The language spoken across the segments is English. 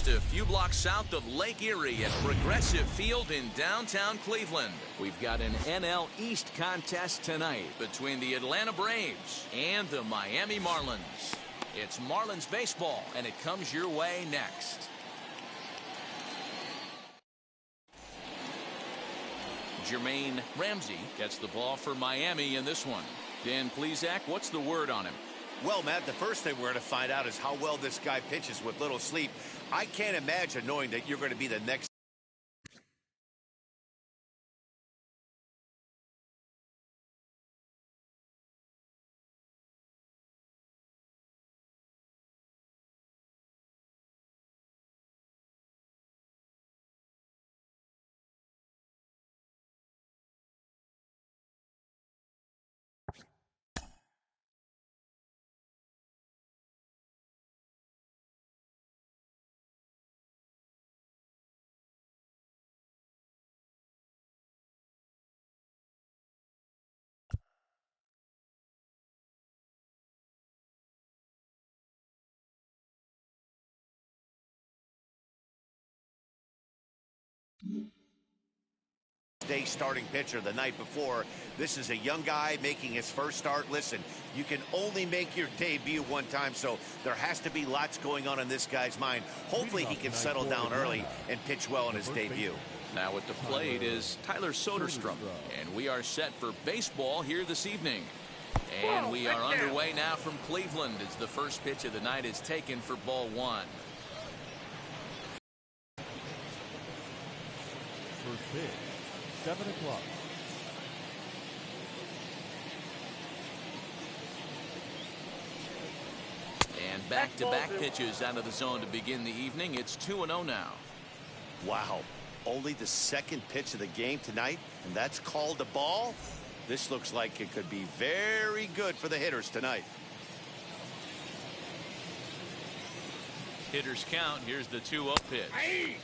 just a few blocks south of Lake Erie at Progressive Field in downtown Cleveland. We've got an NL East contest tonight between the Atlanta Braves and the Miami Marlins. It's Marlins baseball, and it comes your way next. Jermaine Ramsey gets the ball for Miami in this one. Dan Plesac, what's the word on him? Well, Matt, the first thing we're going to find out is how well this guy pitches with little sleep. I can't imagine knowing that you're going to be the next. Day starting pitcher the night before. This is a young guy making his first start. Listen, you can only make your debut one time, so there has to be lots going on in this guy's mind. Hopefully he can settle down early and pitch well in his debut. Now at the plate is Tyler Soderstrom, and we are set for baseball here this evening. And we are underway now from Cleveland as the first pitch of the night is taken for ball one. First pitch, 7 o'clock. And back-to-back pitches out of the zone to begin the evening. It's 2-0 now. Wow, only the second pitch of the game tonight, and that's called a ball? This looks like it could be very good for the hitters tonight. Hitters count. Here's the 2-0 pitch.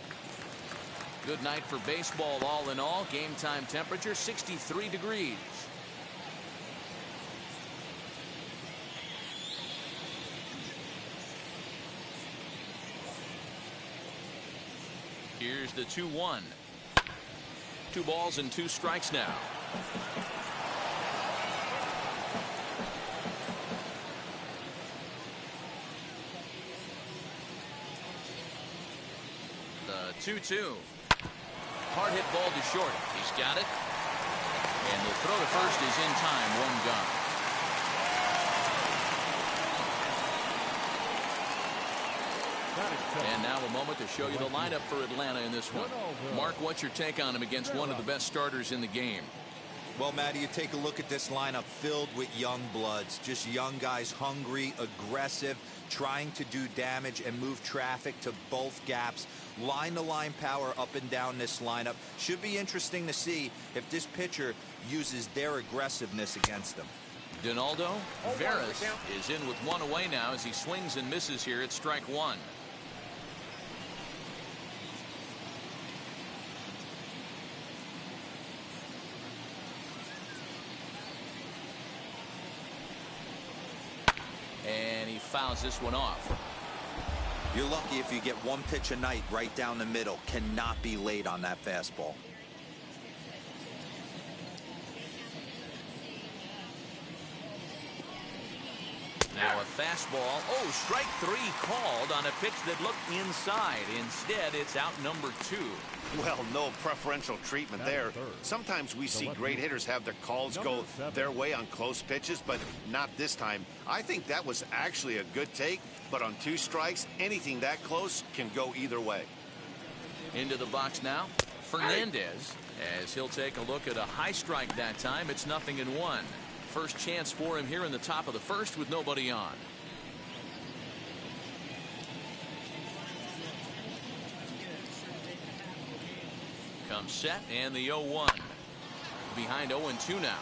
Good night for baseball all in all. Game time temperature 63 degrees. Here's the 2-1. 2 balls and 2 strikes now. The 2-2. Hard hit ball to short. He's got it. And the throw to first is in time. 1 gone. And now a moment to show you the lineup for Atlanta in this one. Mark, what's your take on him against one of the best starters in the game? Well, Matty, you take a look at this lineup filled with young bloods, just young guys, hungry, aggressive, trying to do damage and move traffic to both gaps. Line-to-line power up and down this lineup. Should be interesting to see if this pitcher uses their aggressiveness against them. Donaldo Veras is in with 1 away now as he swings and misses here at strike 1. And he fouls this one off. You're lucky if you get 1 pitch a night right down the middle. Cannot be late on that fastball. Now a fastball. Oh, strike 3 called on a pitch that looked inside. Instead, it's out number 2. Well, no preferential treatment there. Sometimes we see great hitters have their calls go their way on close pitches, but not this time. I think that was actually a good take, but on 2 strikes, anything that close can go either way. Into the box now, Fernandez, as he'll take a look at a high strike that time. It's 0-1. First chance for him here in the top of the first with nobody on. Comes set and the 0-1. Behind 0-2 now.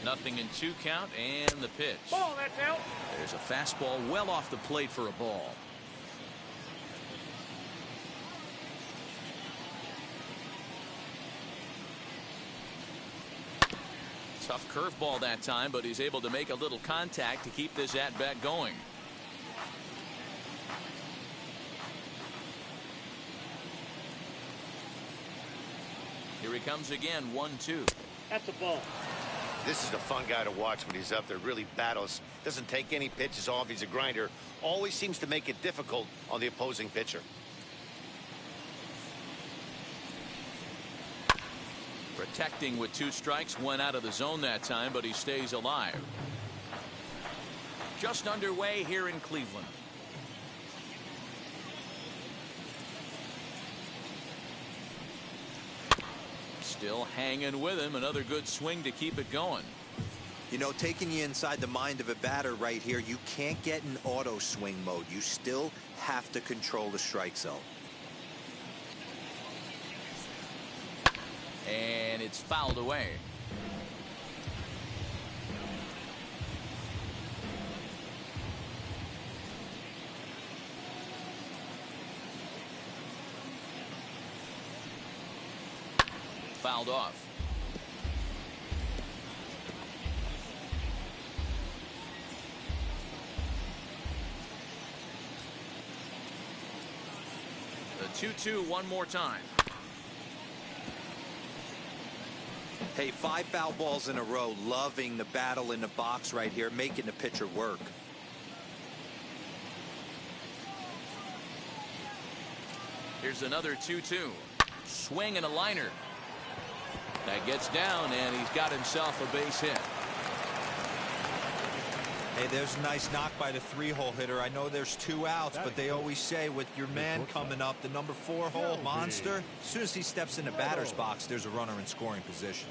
Nothing in 2 count and the pitch. Ball, that's out. There's a fastball well off the plate for a ball. Tough curveball that time, but he's able to make a little contact to keep this at-bat going. Here he comes again, 1-2. That's a ball. This is a fun guy to watch when he's up there. Really battles. Doesn't take any pitches off. He's a grinder. Always seems to make it difficult on the opposing pitcher. Protecting with 2 strikes, went out of the zone that time, but he stays alive. Just underway here in Cleveland. Still hanging with him. Another good swing to keep it going. You know, taking you inside the mind of a batter right here, you can't get in auto swing mode. You still have to control the strike zone. And it's fouled away. Fouled off. The 2-2 one more time. Hey, 5 foul balls in a row. Loving the battle in the box right here, making the pitcher work. Here's another 2-2. Swing and a liner. That gets down, and he's got himself a base hit. Hey, there's a nice knock by the 3-hole hitter. I know there's 2 outs, but they always say with your man coming up, the number 4-hole monster, as soon as he steps in the batter's box, there's a runner in scoring position.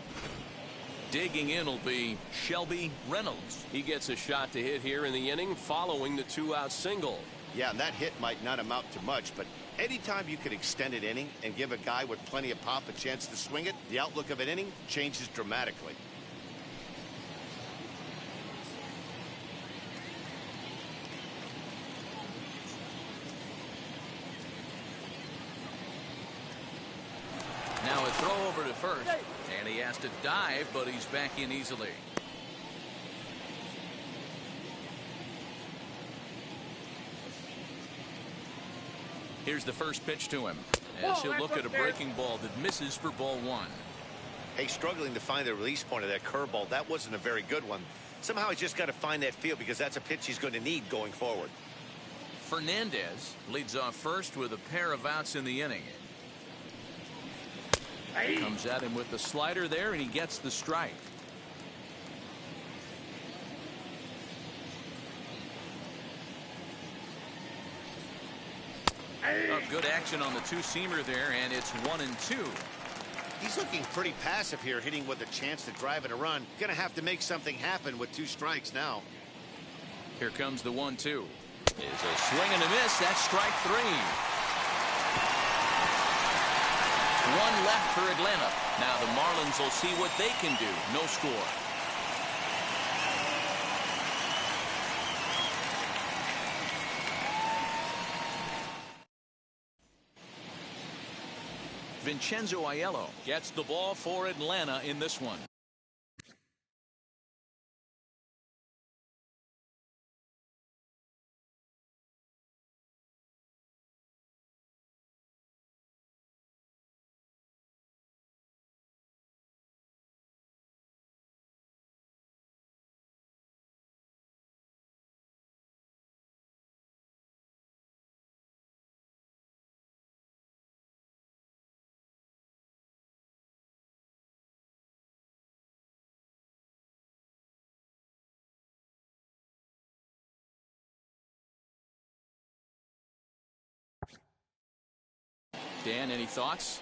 Digging in will be Shelby Reynolds. He gets a shot to hit here in the inning following the 2-out single. Yeah, and that hit might not amount to much, but anytime you can extend an inning and give a guy with plenty of pop a chance to swing it, the outlook of an inning changes dramatically. Now a throw over to first, and he has to dive, but he's back in easily. Here's the first pitch to him, as he'll look at a breaking ball that misses for ball 1. Hey, struggling to find the release point of that curveball. That wasn't a very good one. Somehow he's just got to find that feel, because that's a pitch he's going to need going forward. Fernandez leads off first with a pair of outs in the inning. Comes at him with the slider there, and he gets the strike. Good action on the 2-seamer there, and it's 1-2. He's looking pretty passive here, hitting with a chance to drive and a run. Gonna have to make something happen with 2 strikes now. Here comes the 1-2. Is a swing and a miss. That's strike 3. 1 left for Atlanta. Now the Marlins will see what they can do. No score. Vincenzo Aiello gets the ball for Atlanta in this one. Dan, any thoughts?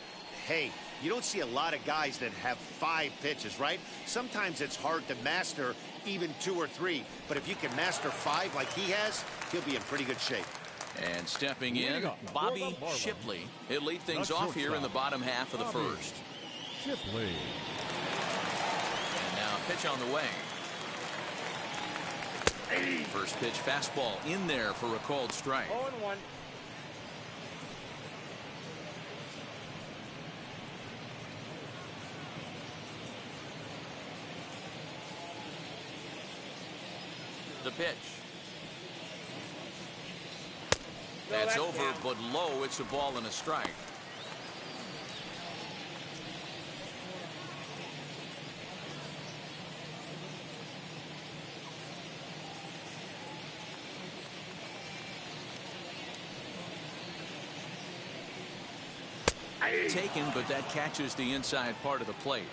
Hey, you don't see a lot of guys that have 5 pitches, right? Sometimes it's hard to master even 2 or 3, but if you can master 5 like he has, he'll be in pretty good shape. And stepping in, Bobby Shipley. He'll lead things off here in the bottom half of the first. Shipley. And now a pitch on the way. First pitch fastball in there for a called strike. 0-1. The pitch. That's over, but low. It's a ball and a strike. Taken, but that catches the inside part of the plate.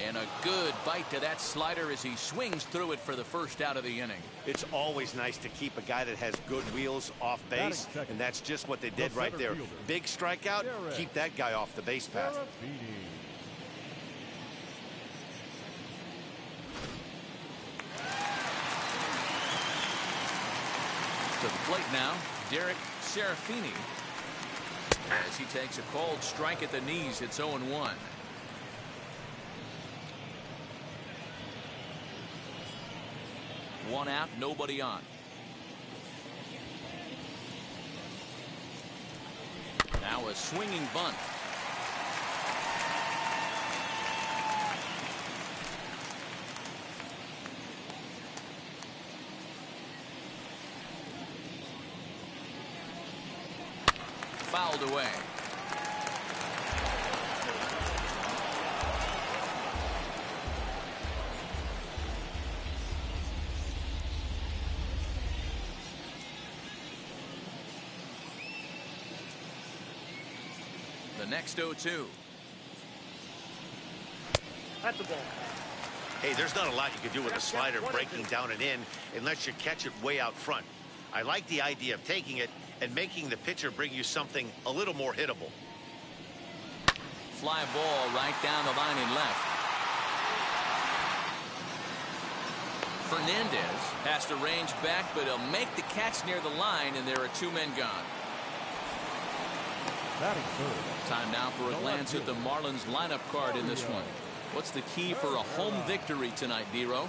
And a good bite to that slider as he swings through it for the first out of the inning. It's always nice to keep a guy that has good wheels off base, and that's just what they did right there. Big strikeout, keep that guy off the base path. To the plate now, Derek Serafini. As he takes a cold strike at the knees, it's 0-1. One out, nobody on. Now a swinging bunt. Fouled away. The next 0-2. That's the ball. Hey, there's not a lot you can do with a slider breaking down and in unless you catch it way out front. I like the idea of taking it and making the pitcher bring you something a little more hittable. Fly ball right down the line and left. Fernandez has to range back, but he'll make the catch near the line, and there are two men gone. Time now for a glance at the Marlins lineup card in this one. What's the key for a home victory tonight, Dero?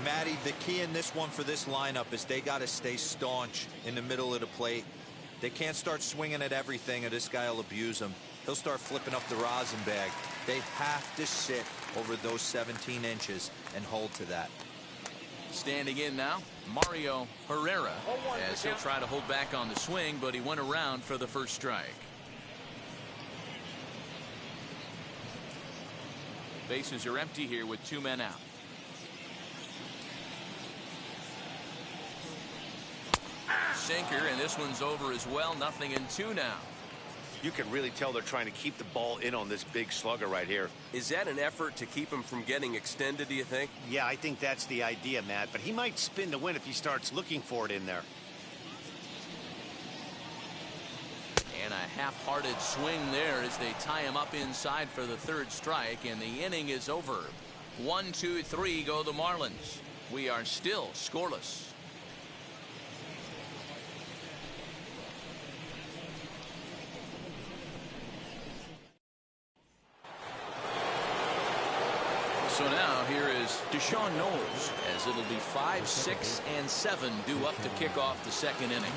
Matty, the key in this one for this lineup is they got to stay staunch in the middle of the plate. They can't start swinging at everything, or this guy will abuse them. He'll start flipping up the rosin bag. They have to sit over those 17 inches and hold to that. Standing in now, Mario Herrera, as he'll try to hold back on the swing, but he went around for the first strike. Bases are empty here with two men out. Sinker, and this one's over as well. 0-2 now. You can really tell they're trying to keep the ball in on this big slugger right here. Is that an effort to keep him from getting extended, do you think? Yeah, I think that's the idea, Matt. But he might spin to win if he starts looking for it in there. And a half-hearted swing there as they tie him up inside for the third strike, and the inning is over. 1-2-3 go the Marlins. We are still scoreless. So now here is Deshaun Knowles, as it'll be 5, 6, and 7 due up to kick off the second inning.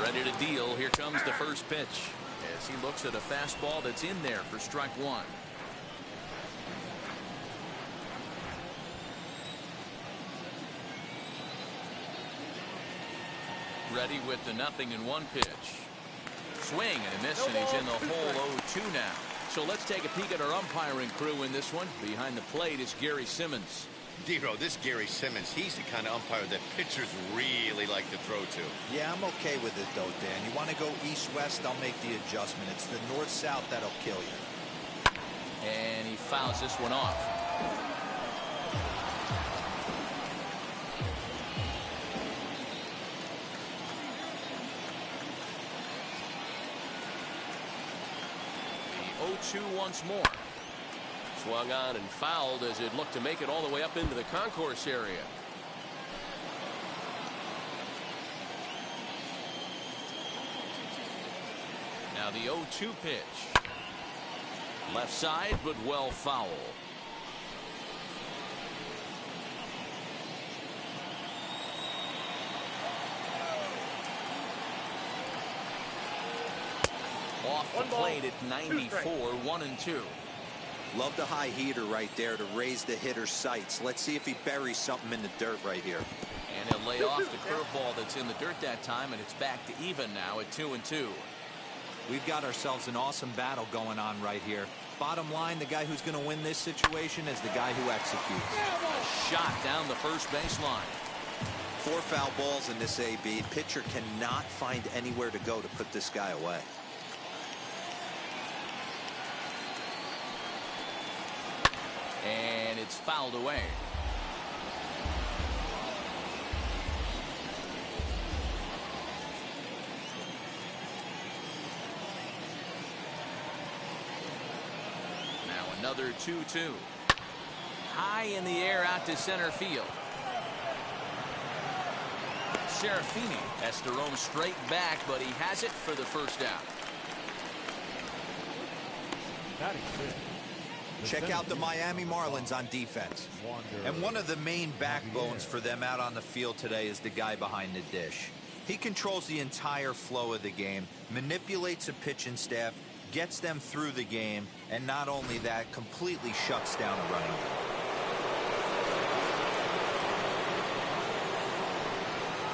Ready to deal. Here comes the first pitch as he looks at a fastball that's in there for strike one. Ready with the 0-1 pitch. Swing and a miss, and he's in the hole. 0-2 now. So let's take a peek at our umpiring crew in this one. Behind the plate is Gary Simmons. Dero, this Gary Simmons, he's the kind of umpire that pitchers really like to throw to. Yeah, I'm okay with it, though, Dan. You want to go east-west, I'll make the adjustment. It's the north-south that'll kill you. And he fouls this one off. The 0-2 once more. Swung on and fouled as it looked to make it all the way up into the concourse area. Now the 0-2 pitch. Left side, but well foul. off the plate at 94, 1-2. Love the high heater right there to raise the hitter's sights. Let's see if he buries something in the dirt right here. And he'll lay off the curveball that's in the dirt that time, and it's back to even now at 2-2. We've got ourselves an awesome battle going on right here. Bottom line, the guy who's going to win this situation is the guy who executes. A shot down the first baseline. 4 foul balls in this AB. Pitcher cannot find anywhere to go to put this guy away. And it's fouled away. Now another 2-2. High in the air out to center field. Serafini has to roam straight back, but he has it for the first out. Check out the Miami Marlins on defense. And one of the main backbones for them out on the field today is the guy behind the dish. He controls the entire flow of the game, manipulates a pitching staff, gets them through the game, and not only that, completely shuts down a running game.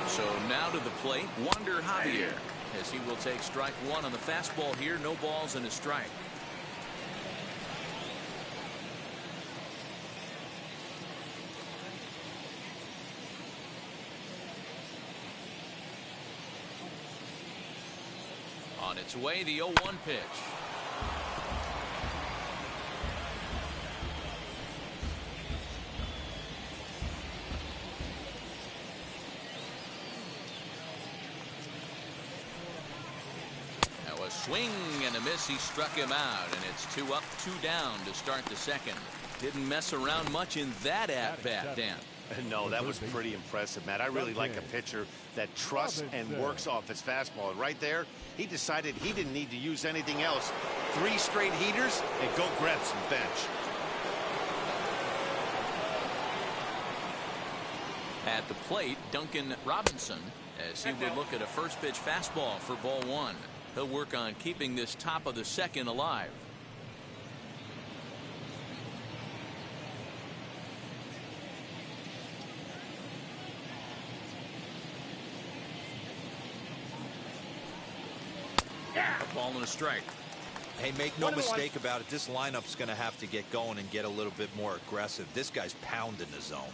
So now to the plate, Wander Javier, as he will take strike one on the fastball here. No balls and a strike. On its way, the 0-1 pitch. Now a swing and a miss. He struck him out, and it's 2 up, 2 down to start the second. Didn't mess around much in that at-bat, Dan. No, that was pretty impressive, Matt. I really like a pitcher that trusts and works off his fastball. And right there, he decided he didn't need to use anything else. 3 straight heaters and go grab some bench. At the plate, Duncan Robinson, as he would look at a first pitch fastball for ball 1. He'll work on keeping this top of the second alive. A ball and a strike. Hey, make no mistake about it. This lineup's going to have to get going and get a little bit more aggressive. This guy's pounding the zone.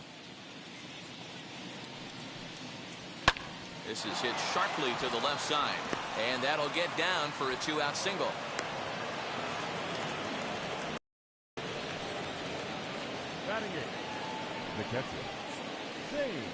This is hit sharply to the left side, and that'll get down for a 2-out single. Batting it. The catcher. Save.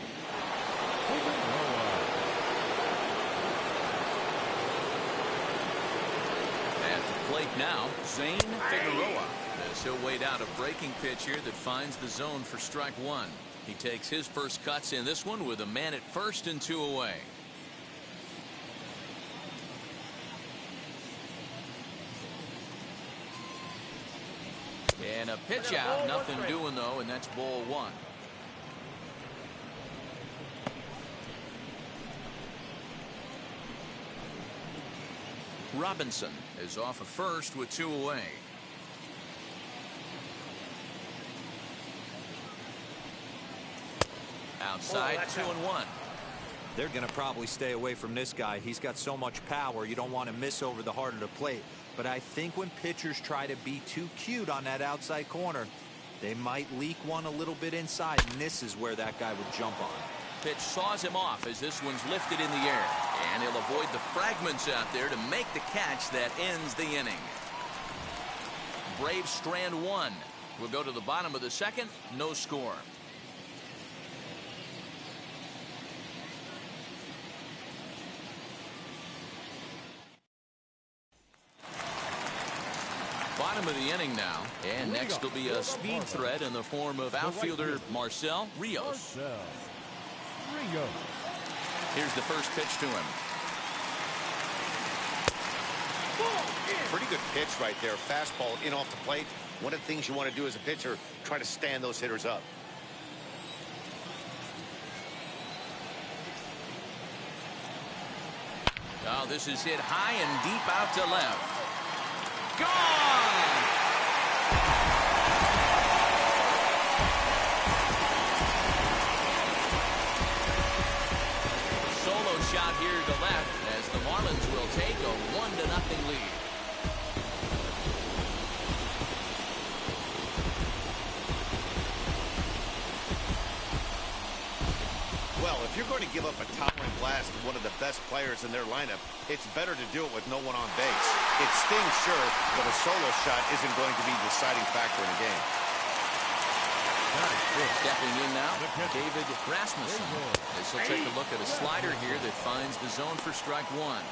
At the plate now, Zane Figueroa, as he'll wait out a breaking pitch here that finds the zone for strike 1. He takes his first cuts in this one with a man at first and 2 away. And a pitch out, nothing doing though, and that's ball 1. Robinson is off of first with 2 away. Outside, 2-1. They're going to probably stay away from this guy. He's got so much power. You don't want to miss over the heart of the plate. But I think when pitchers try to be too cute on that outside corner, they might leak one a little bit inside, and this is where that guy would jump on. Pitch saws him off as this one's lifted in the air, and he'll avoid the fragments out there to make the catch that ends the inning. Braves strand 1. We'll go to the bottom of the second. No score. Bottom of the inning now, and next will be a speed threat in the form of outfielder Marcel Rios. Here's the first pitch to him. Pretty good pitch right there. Fastball in off the plate. One of the things you want to do as a pitcher, try to stand those hitters up. Oh, this is hit high and deep out to left. Gone! Solo shot here to left as the Marlins will take a 1-0 lead. Well, if you're going to give up a towering blast to one of the best players in their lineup, it's better to do it with no one on base. It stings, sure, but a solo shot isn't going to be the deciding factor in a game. Stepping in now, David Rasmussen. As he'll take a look at a slider here that finds the zone for strike one.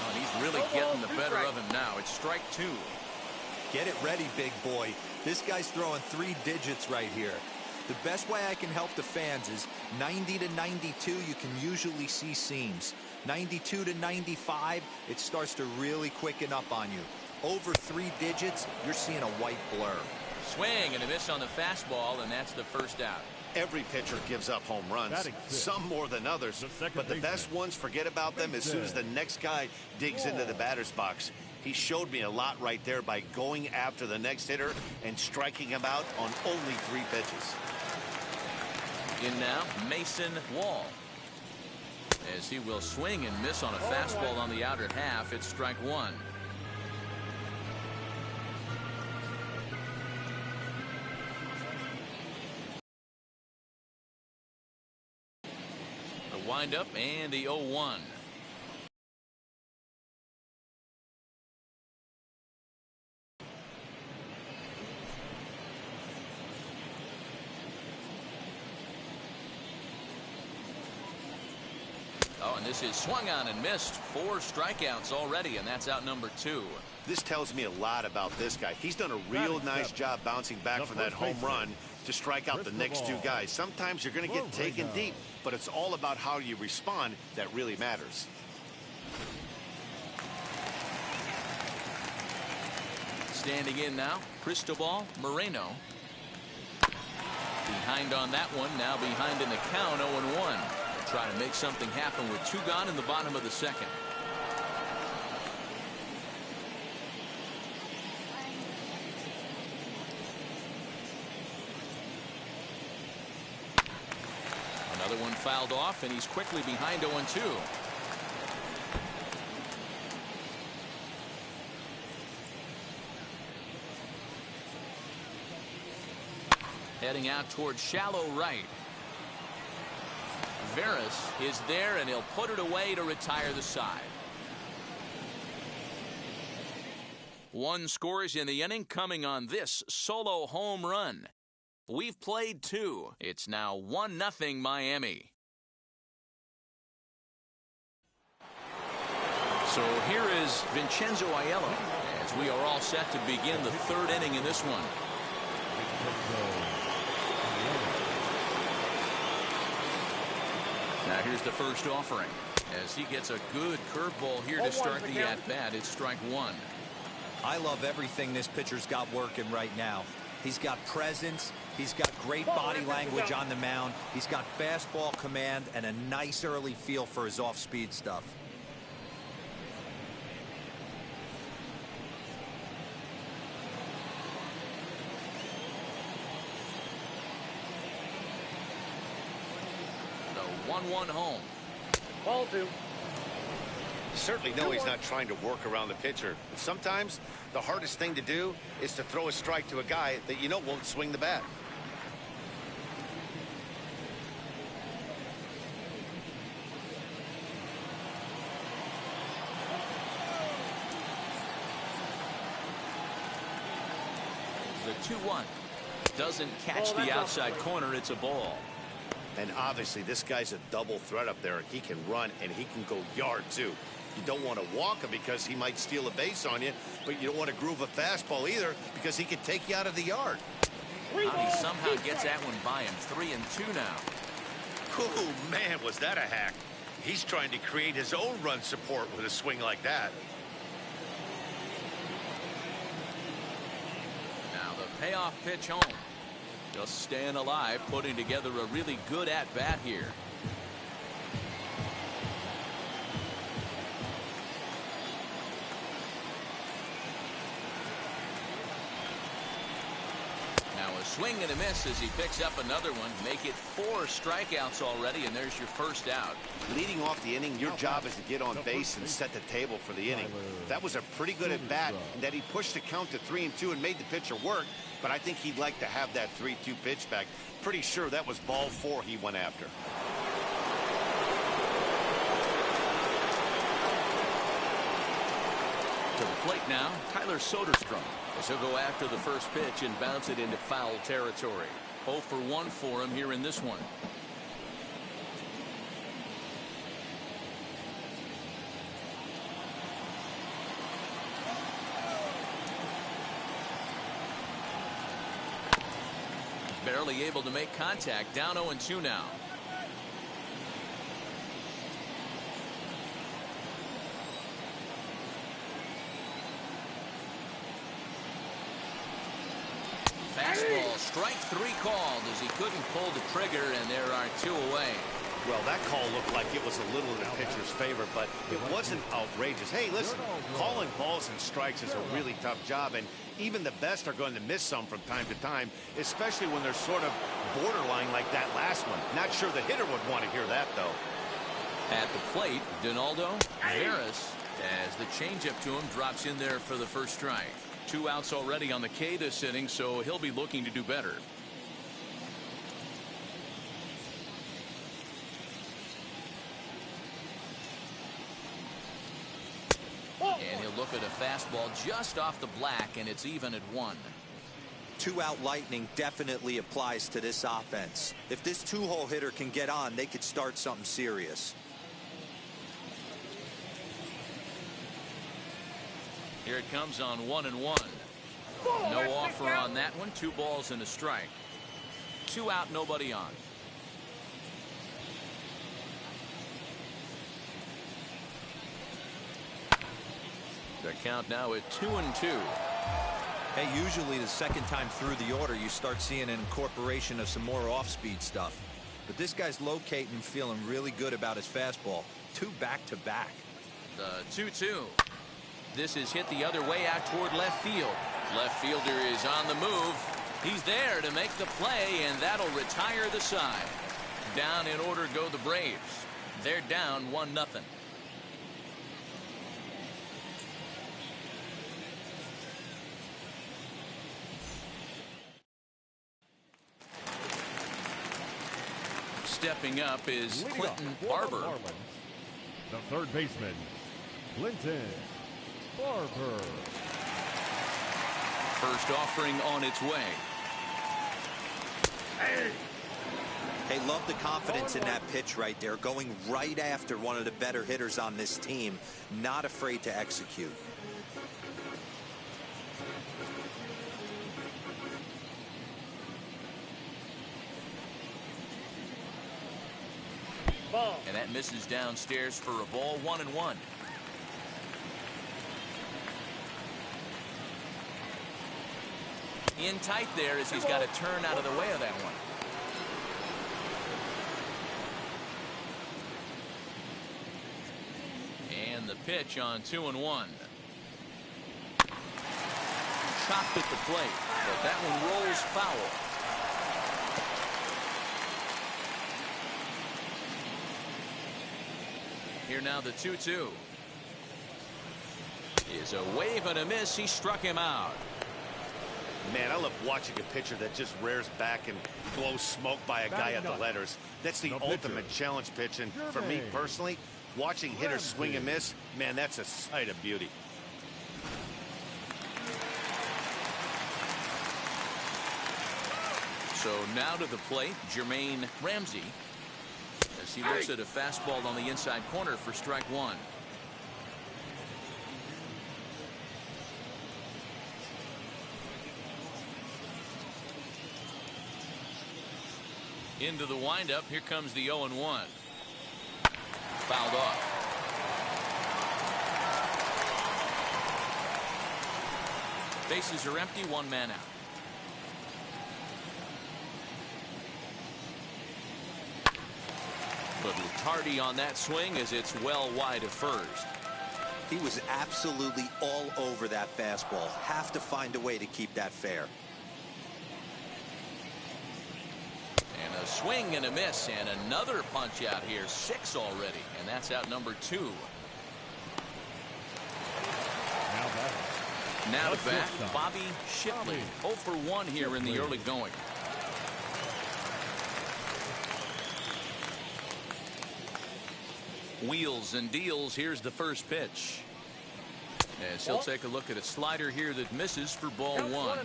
Oh, and he's really getting the better of him now. It's strike two. Get it ready, big boy. This guy's throwing 3 digits right here. The best way I can help the fans is 90 to 92, you can usually see seams. 92 to 95, it starts to really quicken up on you. Over 3 digits, you're seeing a white blur. Swing and a miss on the fastball, and that's the first out. Every pitcher gives up home runs, some more than others, but the best ones forget about them as soon as the next guy digs into the batter's box. He showed me a lot right there by going after the next hitter and striking him out on only 3 pitches. In now, Mason Wall. As he will swing and miss on a fastball on the outer half, it's strike one. The windup and the 0-1. Oh, and this is swung on and missed. 4 strikeouts already, and that's out number 2. This tells me a lot about this guy. He's done a real nice job bouncing back from that home run to strike out the next 2 guys. Sometimes you're going to get taken deep, but it's all about how you respond that really matters. Standing in now, Cristobal Moreno. Behind on that one, now behind in the count, 0-1. Try to make something happen with 2 gone in the bottom of the second. Another one fouled off, and he's quickly behind 0-2. Heading out towards shallow right. Veras is there, and he'll put it away to retire the side. 1 scores in the inning coming on this solo home run. We've played 2. It's now 1-0 Miami. So here is Vincenzo Aiello as we are all set to begin the 3rd inning in this one. Now here's the first offering as he gets a good curveball here to start the at-bat. It's strike one. I love everything this pitcher's got working right now. He's got presence. He's got great body language on the mound. He's got fastball command and a nice early feel for his off-speed stuff. The 1-1 home. Ball 2. Certainly know he's not trying to work around the pitcher. But sometimes the hardest thing to do is to throw a strike to a guy that you know won't swing the bat. The 2-1 doesn't catch the outside corner. It's a ball. And obviously this guy's a double threat up there. He can run and he can go yard too. You don't want to walk him because he might steal a base on you, but you don't want to groove a fastball either because he could take you out of the yard. How he somehow gets that one by him. 3-2 now. Oh man, was that a hack. He's trying to create his own run support with a swing like that. Payoff pitch home. Just staying alive, putting together a really good at-bat here. Now a swing and a miss as he picks up another one. Make it 4 strikeouts already, and there's your first out. Leading off the inning, your job is to get on base and set the table for the inning. That was a pretty good at-bat, and that he pushed the count to 3-2 and made the pitcher work. But I think he'd like to have that 3-2 pitch back. Pretty sure that was ball 4 he went after. To the plate now, Tyler Soderstrom. As he'll go after the first pitch and bounce it into foul territory. 0 for 1 for him here in this one. Barely able to make contact. Down 0-2 now. Fastball, strike 3 called as he couldn't pull the trigger, and there are 2 away. Well, that call looked like it was a little in the pitcher's favor, but it wasn't outrageous. Hey, listen, calling balls and strikes is a really tough job, and even the best are going to miss some from time to time, especially when they're sort of borderline like that last one. Not sure the hitter would want to hear that, though. At the plate, Donaldo Veras, as the changeup to him drops in there for the first strike. 2 outs already on the K this inning, so he'll be looking to do better. And he'll look at a fastball just off the black, and it's even at 1. 2-out lightning definitely applies to this offense. If this 2-hole hitter can get on, they could start something serious. Here it comes on 1-1. No offer on that one. 2 balls and a strike. 2 out, nobody on. The count now at 2-2. Hey, usually the second time through the order you start seeing an incorporation of some more off-speed stuff. But this guy's locating, feeling really good about his fastball. 2 back-to-back. The 2-2. This is hit the other way out toward left field. Left fielder is on the move. He's there to make the play, and that'll retire the side. Down in order go the Braves. They're down 1-0. Stepping up is Clinton Barber. The third baseman, Clinton Barber. First offering on its way. Hey, love the confidence in that pitch right there. Going right after one of the better hitters on this team. Not afraid to execute. And that misses downstairs for a ball. 1-1. In tight there as he's got to turn out of the way of that one. And the pitch on 2-1. Chopped at the plate, but that one rolls foul. Here now the 2-2. Is a wave and a miss. He struck him out. Man, I love watching a pitcher that just rears back and blows smoke by a guy at the letters. That's the ultimate challenge pitch, and for me personally, watching hitters swing and miss, man, that's a sight of beauty. So now to the plate, Jermaine Ramsey, as he looks at a fastball on the inside corner for strike 1. Into the windup. Here comes the 0-1. Fouled off. Bases are empty. 1 man out. but tardy on that swing as it's well wide of first. He was absolutely all over that fastball. Have to find a way to keep that fair. And a swing and a miss, and another punch out here. 6 already, and that's out number 2. Now to bat, Bobby Shipley. 0 for 1 here in the early going. Wheels and deals. Here's the first pitch. As he'll take a look at a slider here that misses for ball 1.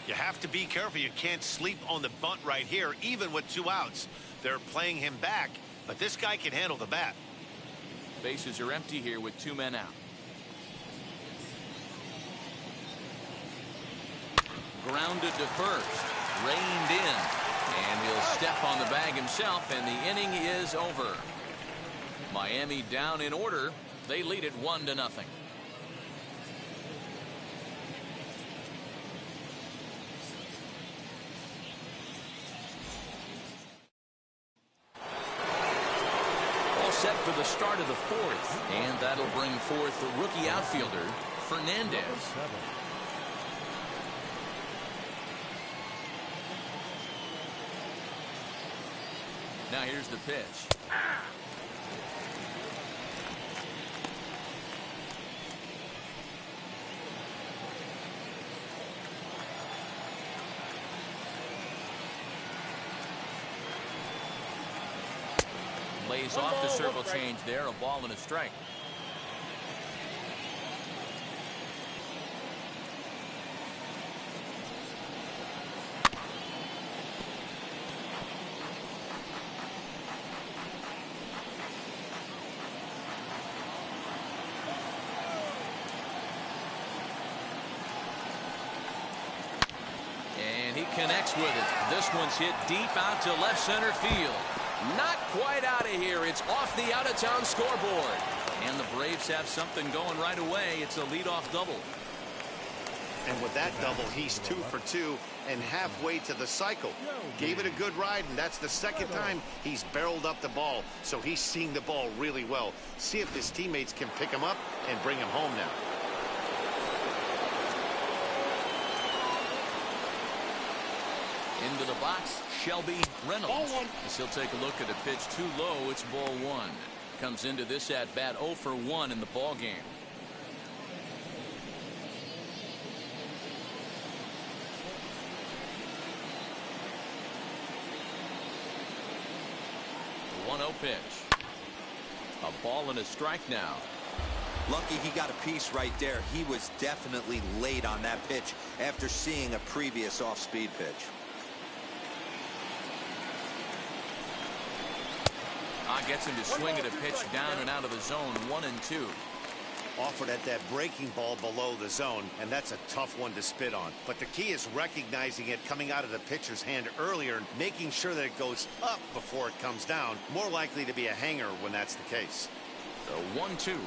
You have to be careful. You can't sleep on the bunt right here, even with 2 outs. They're playing him back, but this guy can handle the bat. Bases are empty here with 2 men out. Grounded to first. Reined in. And he'll step on the bag himself, and the inning is over. Miami down in order. They lead it 1-0. All set for the start of the 4th, and that'll bring forth the rookie outfielder, Fernandez. Now here's the pitch. Lays off the circle change there. A ball and a strike. And he connects with it. This one's hit deep out to left center field. Not quite out of here. It's off the out-of-town scoreboard. And the Braves have something going right away. It's a leadoff double. And with that double, he's 2 for 2 and halfway to the cycle. Gave it a good ride, and that's the second time he's barreled up the ball. So he's seeing the ball really well. See if his teammates can pick him up and bring him home now. Into the box, Shelby Reynolds. As he'll take a look at a pitch too low. It's ball 1. Comes into this at bat 0 for 1 in the ball game. The 1-0 pitch. A ball and a strike now. Lucky he got a piece right there. He was definitely late on that pitch after seeing a previous off-speed pitch. Gets him to swing at a pitch down and out of the zone. 1-2. Offered at that breaking ball below the zone, and that's a tough one to spit on. But the key is recognizing it coming out of the pitcher's hand earlier and making sure that it goes up before it comes down. More likely to be a hanger when that's the case. The 1-2.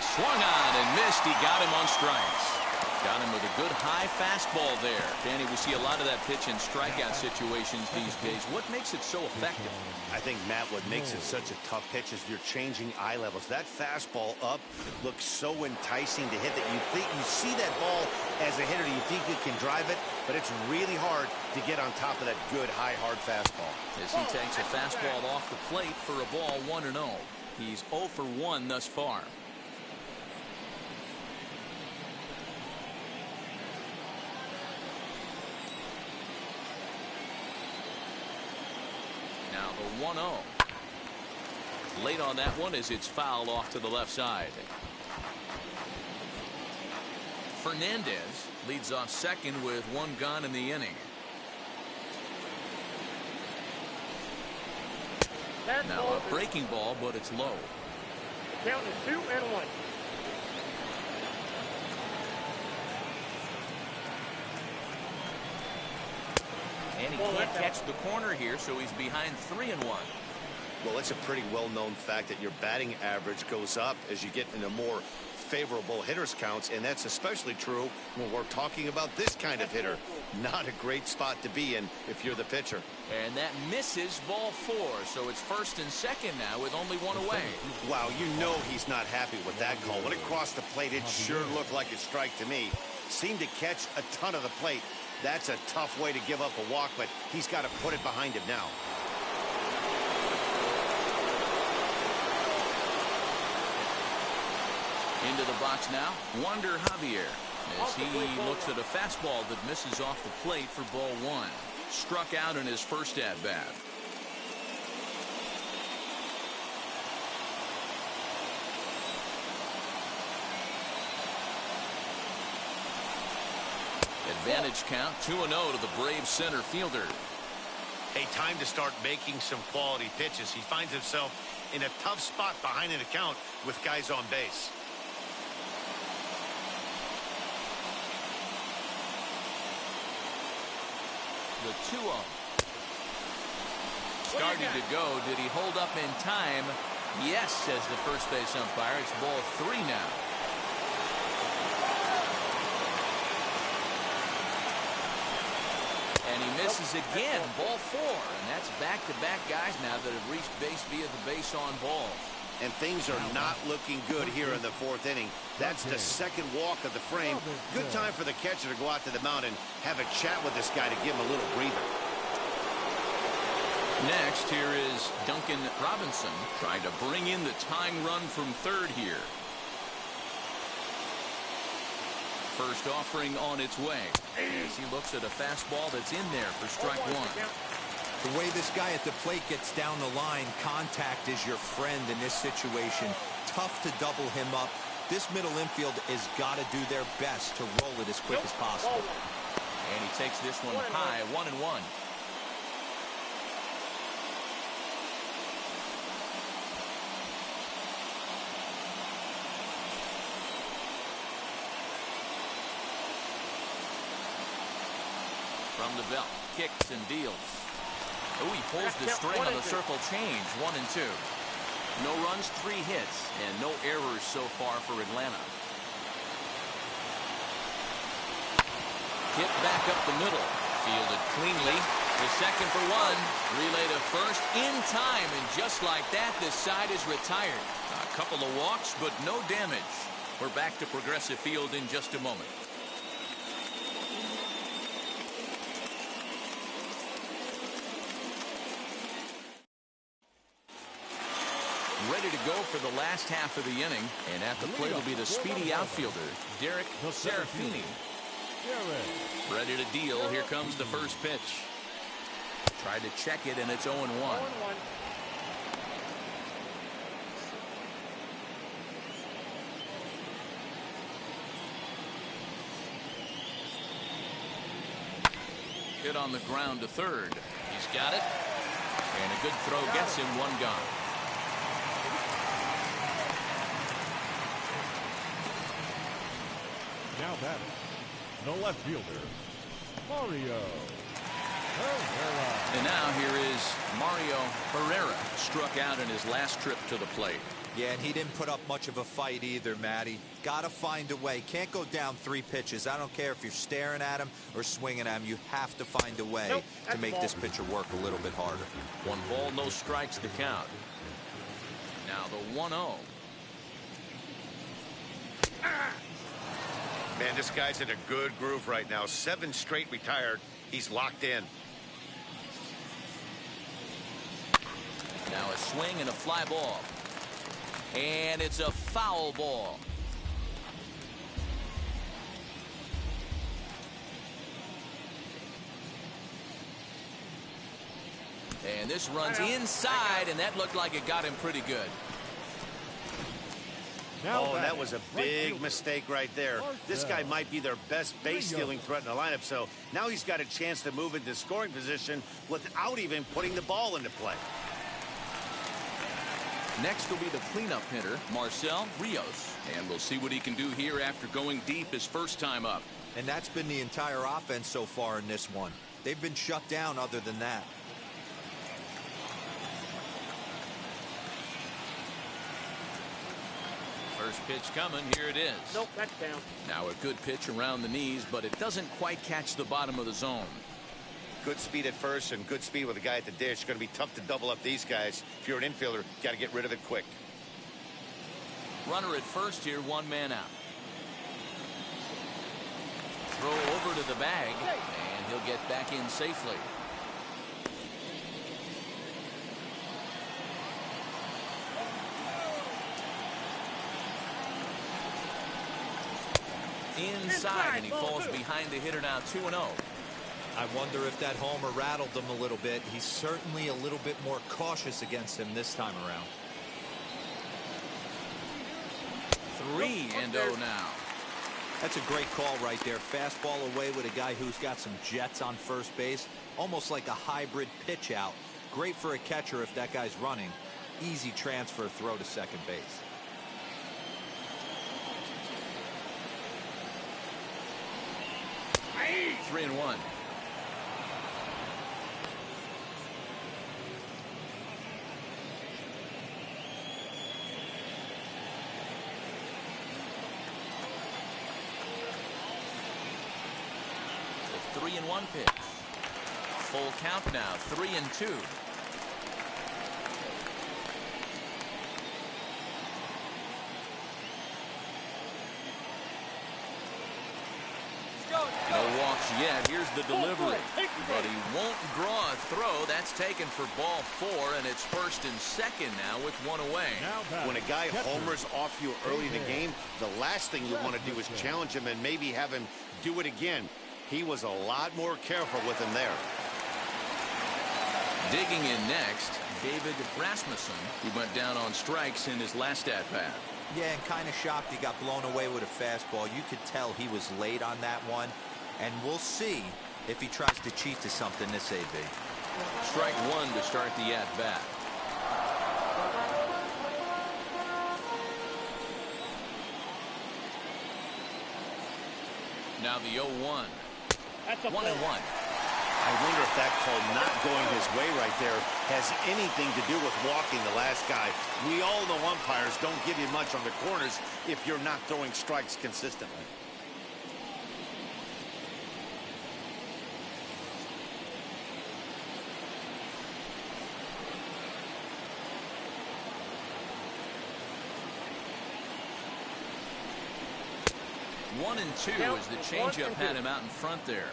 Swung on and missed. He got him on strikes. Got him with a good high fastball there. Danny, we see a lot of that pitch in strikeout situations these days. What makes it so effective? I think, Matt, what makes it such a tough pitch is you're changing eye levels. That fastball up looks so enticing to hit that you think you see that ball as a hitter. You think you can drive it, but it's really hard to get on top of that good high hard fastball. As he takes a fastball off the plate for a ball 1-0. He's 0 for 1 thus far. Now the 1-0. Late on that one as it's fouled off to the left side. Fernandez leads off second with 1 gone in the inning. Now a breaking ball, but it's low. Count is 2-1. And he can't catch the corner here, so he's behind 3-1. Well, it's a pretty well-known fact that your batting average goes up as you get into more favorable hitters counts, and that's especially true when we're talking about this kind of hitter. Not a great spot to be in if you're the pitcher. And that misses ball 4, so it's first and second now with only one away. Wow, you know he's not happy with that call. When it crossed the plate, it sure looked like a strike to me. Seemed to catch a ton of the plate. That's a tough way to give up a walk, but he's got to put it behind him now. Into the box now, Wander Javier, as he looks at a fastball that misses off the plate for ball 1. Struck out in his first at-bat. Advantage count, 2-0 to the Braves center fielder. A time to start making some quality pitches. He finds himself in a tough spot behind an account with guys on base. The 2-0. Starting to go. Did he hold up in time? Yes, says the first base umpire. It's ball 3 now. And he misses again. Ball 4. And that's back-to-back guys now that have reached base via the base on balls. And things are not looking good here in the 4th inning. That's the second walk of the frame. Good time for the catcher to go out to the mound and have a chat with this guy to give him a little breather. Next, here is Duncan Robinson trying to bring in the tying run from third here. First offering on its way as he looks at a fastball that's in there for strike 1. The way this guy at the plate gets down the line, contact is your friend in this situation. Tough to double him up. This middle infield has got to do their best to roll it as quick as possible. And he takes this one high, 1-1. From the belt, kicks and deals. Oh, he pulls the string on the circle change, 1-2. No runs, 3 hits, and no errors so far for Atlanta. Hit back up the middle, fielded cleanly. The second for 1, relay to first in time, and just like that, this side is retired. A couple of walks, but no damage. We're back to Progressive Field in just a moment. Ready to go for the last half of the inning, and at the plate will be the speedy outfielder, Derek Serafini. Ready to deal. Here comes the first pitch. Tried to check it, and it's 0-1. Hit on the ground to third. He's got it, and a good throw gets him 1 gone. Now batting, the left fielder, Mario Herrera. And now here is Mario Herrera, struck out in his last trip to the plate. Yeah, and he didn't put up much of a fight either, Matty. Got to find a way. Can't go down 3 pitches. I don't care if you're staring at him or swinging at him. You have to find a way to make this pitcher work a little bit harder. 1 ball, no strikes to count. Now the 1-0. Man, this guy's in a good groove right now. 7 straight retired. He's locked in. Now a swing and a fly ball. And it's a foul ball. And this runs inside, and that looked like it got him pretty good. Oh, that was a big mistake right there. This guy might be their best base stealing threat in the lineup, so now he's got a chance to move into scoring position without even putting the ball into play. Next will be the cleanup hitter, Marcel Rios, and we'll see what he can do here after going deep his first time up. And that's been the entire offense so far in this one. They've been shut down other than that. First pitch coming. Here it is. Nope, that's down. Now a good pitch around the knees, but it doesn't quite catch the bottom of the zone. Good speed at first and good speed with a guy at the dish. Going to be tough to double up these guys. If you're an infielder, got to get rid of it quick. Runner at first here, one man out. Throw over to the bag, and he'll get back in safely. Inside, and he falls behind the hitter now 2-0. I wonder if that homer rattled him a little bit. He's certainly a little bit more cautious against him this time around. 3-0 now. That's a great call right there. Fastball away with a guy who's got some jets on first base. Almost like a hybrid pitch out. Great for a catcher if that guy's running. Easy transfer throw to second base. Hey! 3-1. The 3-1 pitch. Full count now. 3-2. No walks yet. Here's the delivery. But he won't draw a throw. That's taken for ball 4, and it's first and second now with one away. When a guy homers off you early in the game, the last thing you want to do is challenge him and maybe have him do it again. He was a lot more careful with him there. Digging in next, David Rasmussen, who went down on strikes in his last at-bat. Yeah, and kind of shocked he got blown away with a fastball. You could tell he was late on that one. And we'll see if he tries to cheat to something this AB. Strike one to start the at-bat. Now the 0-1. That's a 1-1. I wonder if that call not going his way right there has anything to do with walking the last guy. We all know umpires don't give you much on the corners if you're not throwing strikes consistently. One and two as the changeup had him out in front there.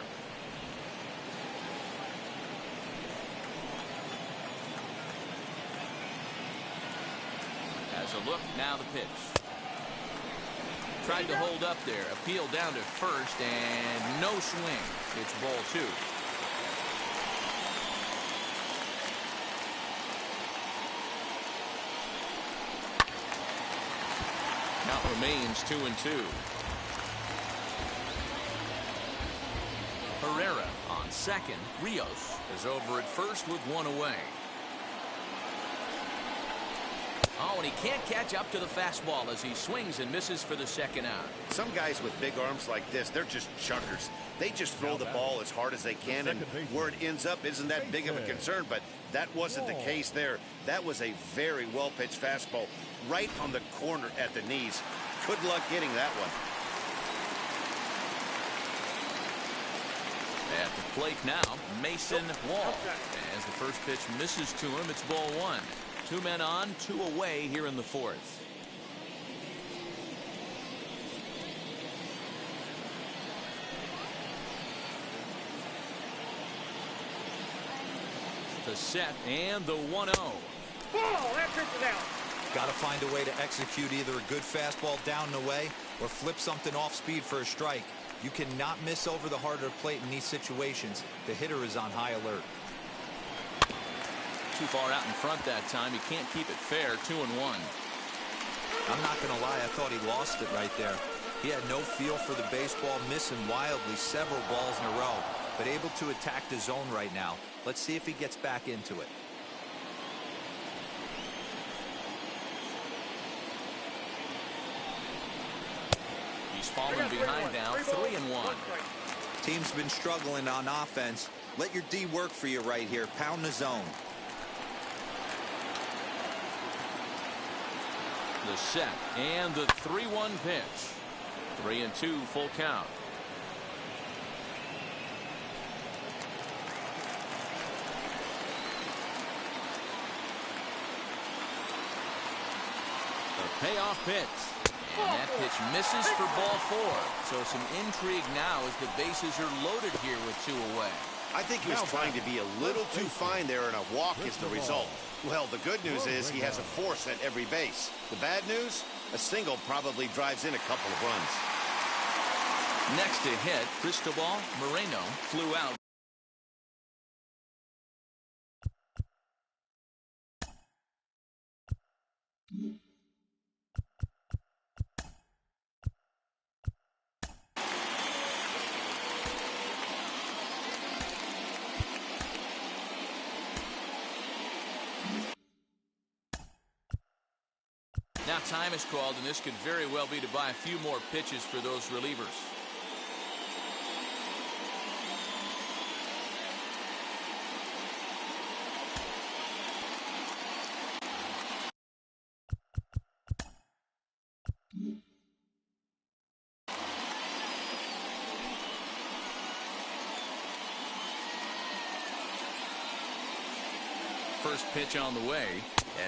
As a look, now the pitch. Tried to hold up there, appeal down to first, and no swing. It's ball 2. Count remains 2-2. Herrera on second. Rios is over at first with one away. Oh, and he can't catch up to the fastball as he swings and misses for the second out. Some guys with big arms like this, they're just chuckers. They just throw the ball as hard as they can, and where it ends up isn't that big of a concern, but that wasn't the case there. That was a very well-pitched fastball right on the corner at the knees. Good luck hitting that one. At the plate now, Mason Wall. As the first pitch misses to him, it's ball 1. 2 men on, 2 away here in the 4th. The set and the 1-0. Oh, that trips it out. Got to find a way to execute either a good fastball down and away or flip something off speed for a strike. You cannot miss over the heart of the plate in these situations. The hitter is on high alert. Too far out in front that time. He can't keep it fair. 2-1. I'm not going to lie. I thought he lost it right there. He had no feel for the baseball, missing wildly several balls in a row, but able to attack the zone right now. Let's see if he gets back into it. He's fallen behind now. 3-1. Team's been struggling on offense. Let your D work for you right here. Pound the zone. The set and the 3-1 pitch. 3-2 full count. The payoff pitch. And that pitch misses for ball 4. So some intrigue now as the bases are loaded here with 2 away. I think he was trying to be a little too fine there, and a walk is the result. Well, the good news is he has a force at every base. The bad news, a single probably drives in a couple of runs. Next to hit, Cristobal Moreno flew out. Now time is called, and this could very well be to buy a few more pitches for those relievers. First pitch on the way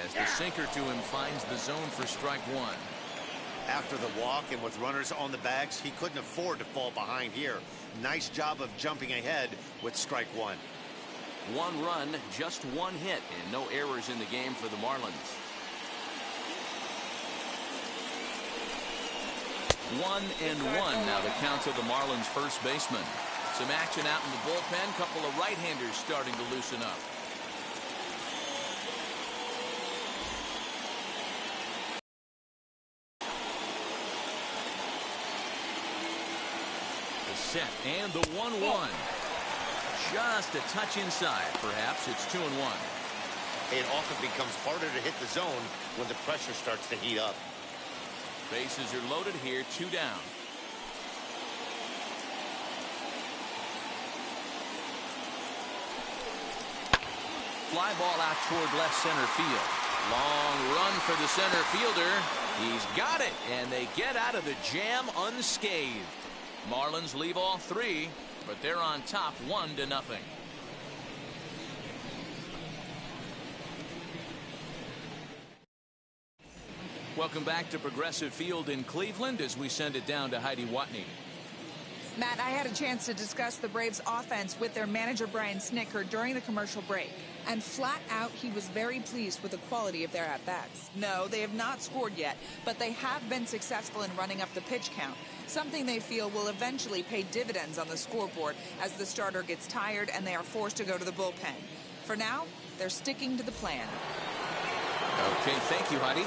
as the sinker to him finds the zone for strike 1. After the walk and with runners on the bags, he couldn't afford to fall behind here. Nice job of jumping ahead with strike 1. 1 run, just 1 hit, and no errors in the game for the Marlins. 1-1 now the count to the Marlins first baseman. Some action out in the bullpen. Couple of right-handers starting to loosen up. Set and the 1-1. Just a touch inside. Perhaps it's 2-1. It often becomes harder to hit the zone when the pressure starts to heat up. Bases are loaded here. 2 down. Fly ball out toward left center field. Long run for the center fielder. He's got it, and they get out of the jam unscathed. Marlins leave all 3, but they're on top 1-0. Welcome back to Progressive Field in Cleveland as we send it down to Heidi Watney. Matt, I had a chance to discuss the Braves offense with their manager Brian Snitker during the commercial break. And flat out, he was very pleased with the quality of their at-bats. No, they have not scored yet, but they have been successful in running up the pitch count, something they feel will eventually pay dividends on the scoreboard as the starter gets tired and they are forced to go to the bullpen. For now, they're sticking to the plan. Okay, thank you, Heidi.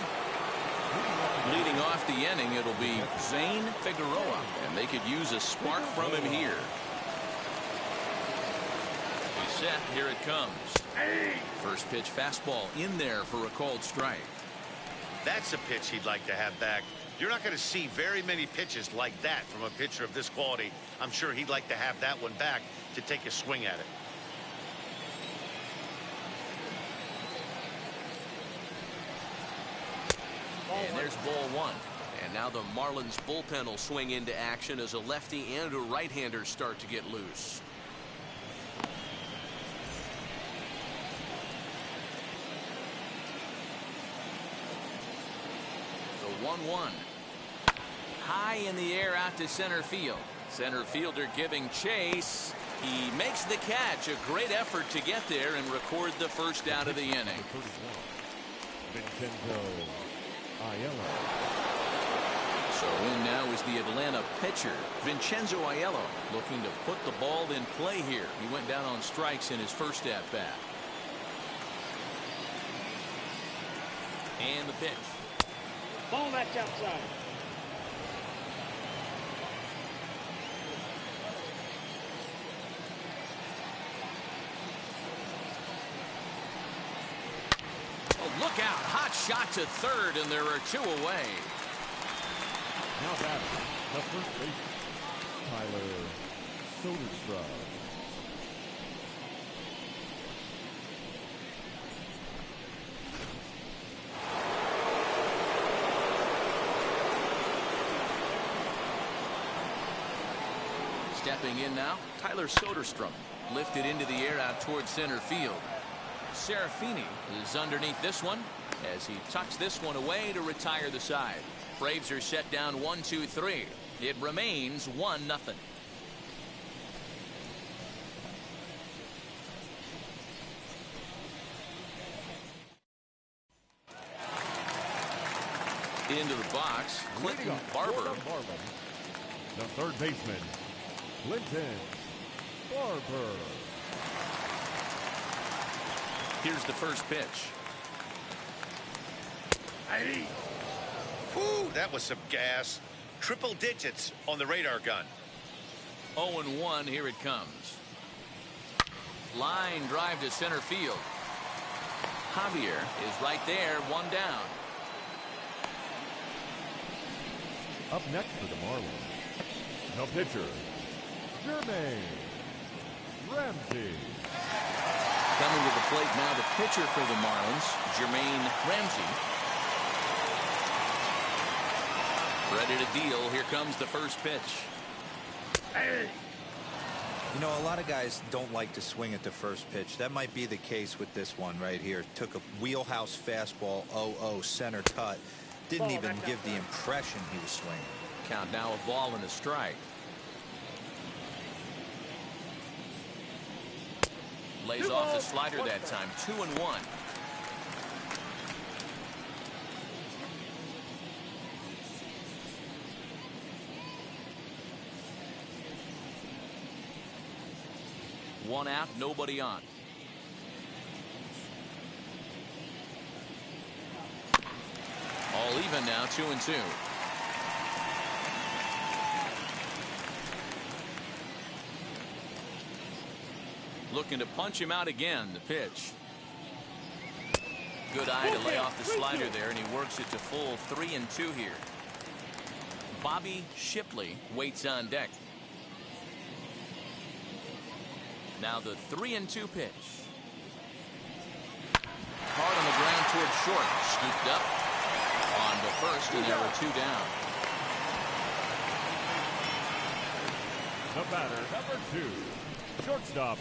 Leading off the inning, it'll be Zane Figueroa, and they could use a spark from him here. He's set. Here it comes. First pitch fastball in there for a called strike. That's a pitch he'd like to have back. You're not going to see very many pitches like that from a pitcher of this quality. I'm sure he'd like to have that one back to take a swing at it. And there's ball 1. And now the Marlins bullpen will swing into action as a lefty and a right-hander start to get loose. The 1-1. High in the air out to center field. Center fielder giving chase. He makes the catch. A great effort to get there and record the first out of the inning. So in now is the Atlanta pitcher, Vincenzo Aiello, looking to put the ball in play here. He went down on strikes in his first at-bat. And the pitch. Ball, that's outside. Oh, look out. Hot shot to third, and there are 2 away. Now batting, the first baseman, Tyler Soderstrom. Stepping in now, Tyler Soderstrom. Lifted into the air out towards center field. Serafini is underneath this one as he tucks this one away to retire the side. Braves are set down 1-2-3. It remains 1-0. Into the box, Clinton Barber. The third baseman, Clinton Barber. Here's the first pitch. Whew, that was some gas. Triple digits on the radar gun. 0-1, here it comes. Line drive to center field. Javier is right there, one down. Up next for the Marlins, the pitcher, Jermaine Ramsey. Coming to the plate now, the pitcher for the Marlins, Jermaine Ramsey. Ready to deal. Here comes the first pitch. You know, a lot of guys don't like to swing at the first pitch. That might be the case with this one right here. Took a wheelhouse fastball, 0-0, center cut. Didn't even give the impression he was swinging. Count now, a ball and a strike. Lays off the slider that time. 2-1. One out, nobody on. All even now, 2-2. Looking to punch him out again. The pitch. Good eye to lay off the slider there, and he works it to full 3-2 here. Bobby Shipley waits on deck. Now the 3-2 pitch. Hard on the ground towards short. Scooped up on the first, and there were two down. The batter, number 2, shortstop,